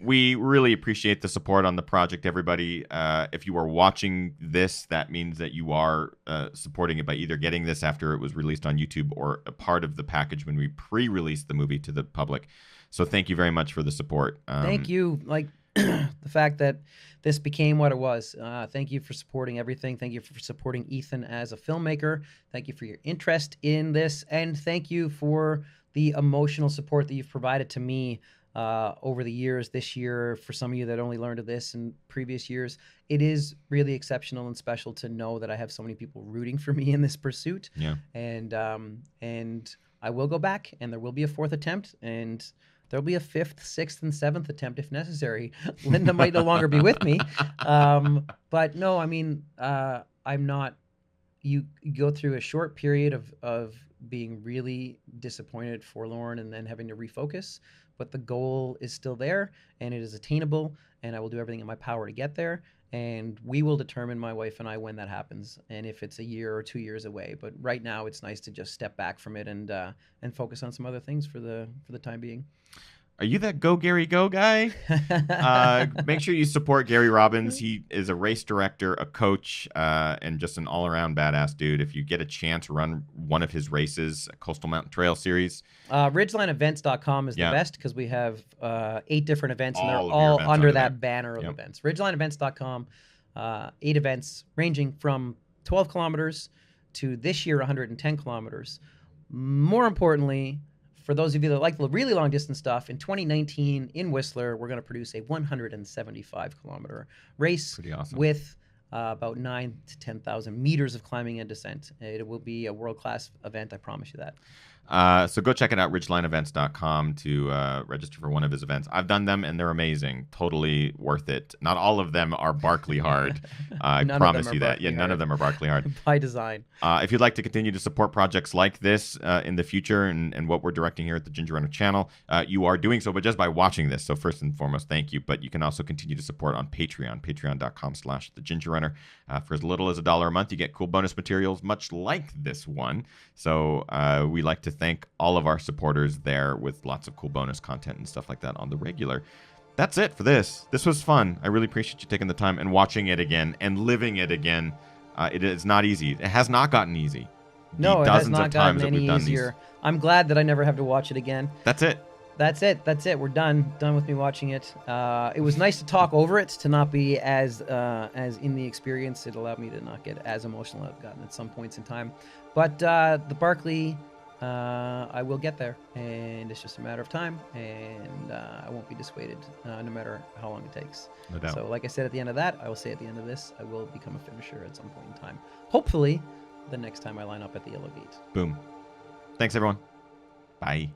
We really appreciate the support on the project, everybody. If you are watching this, that means that you are supporting it by either getting this after it was released on YouTube or a part of the package when we pre-released the movie to the public. So thank you very much for the support. Thank you. Like the fact that this became what it was. Thank you for supporting everything. Thank you for supporting Ethan as a filmmaker. Thank you for your interest in this. And thank you for the emotional support that you've provided to me over the years. This year, for some of you that only learned of this in previous years, it is really exceptional and special to know that I have so many people rooting for me in this pursuit. Yeah. And I will go back, and there will be a fourth attempt, and there'll be a fifth, sixth, and seventh attempt if necessary. Linda might no longer be with me. But no, I mean, I'm not. You go through a short period of being really disappointed, forlorn, and then having to refocus. But the goal is still there, and it is attainable, and I will do everything in my power to get there. And we will determine, my wife and I, when that happens, and if it's a year or 2 years away. But right now, it's nice to just step back from it and focus on some other things for the time being. Are you that Go Gary Go guy? Make sure you support Gary Robbins. He is a race director, a coach, and just an all-around badass dude. If you get a chance, run one of his races, Coastal Mountain Trail Series. RidgelineEvents.com is the best because we have 8 different events, and they're All of your all events under under that there. banner of Yep. events. RidgelineEvents.com, 8 events ranging from 12 kilometers to this year 110 kilometers. More importantly, for those of you that like the really long distance stuff, in 2019 in Whistler, we're going to produce a 175 kilometer race. Pretty awesome. With about 9,000 to 10,000 meters of climbing and descent. It will be a world-class event, I promise you that. So go check it out, ridgelineevents.com, to register for one of his events. I've done them, and they're amazing. Totally worth it. Not all of them are Barkley hard. I None of promise them are you that. Barkley Yeah, none of hard. them are Barkley hard. By design. If you'd like to continue to support projects like this in the future and what we're directing here at the Ginger Runner channel, you are doing so, but just by watching this. So first and foremost, thank you. But you can also continue to support on Patreon, patreon.com/thegingerrunner. For as little as $1 a month, you get cool bonus materials, much like this one. So we like to thank all of our supporters there with lots of cool bonus content and stuff like that on the regular. That's it for this. This was fun. I really appreciate you taking the time and watching it again and living it again. It is not easy. It has not gotten easy. No, it has dozens not of gotten times that any we've done easier. I'm glad that I never have to watch it again. That's it. That's it. We're done with me watching it. It was nice to talk over it, to not be as in the experience. It allowed me to not get as emotional as I've gotten at some points in time. But the Barkley, I will get there, and it's just a matter of time, and I won't be dissuaded, no matter how long it takes. No doubt. So, like I said at the end of that, I will say at the end of this, I will become a finisher at some point in time. Hopefully, the next time I line up at the Yellow Gate. Boom. Thanks, everyone. Bye.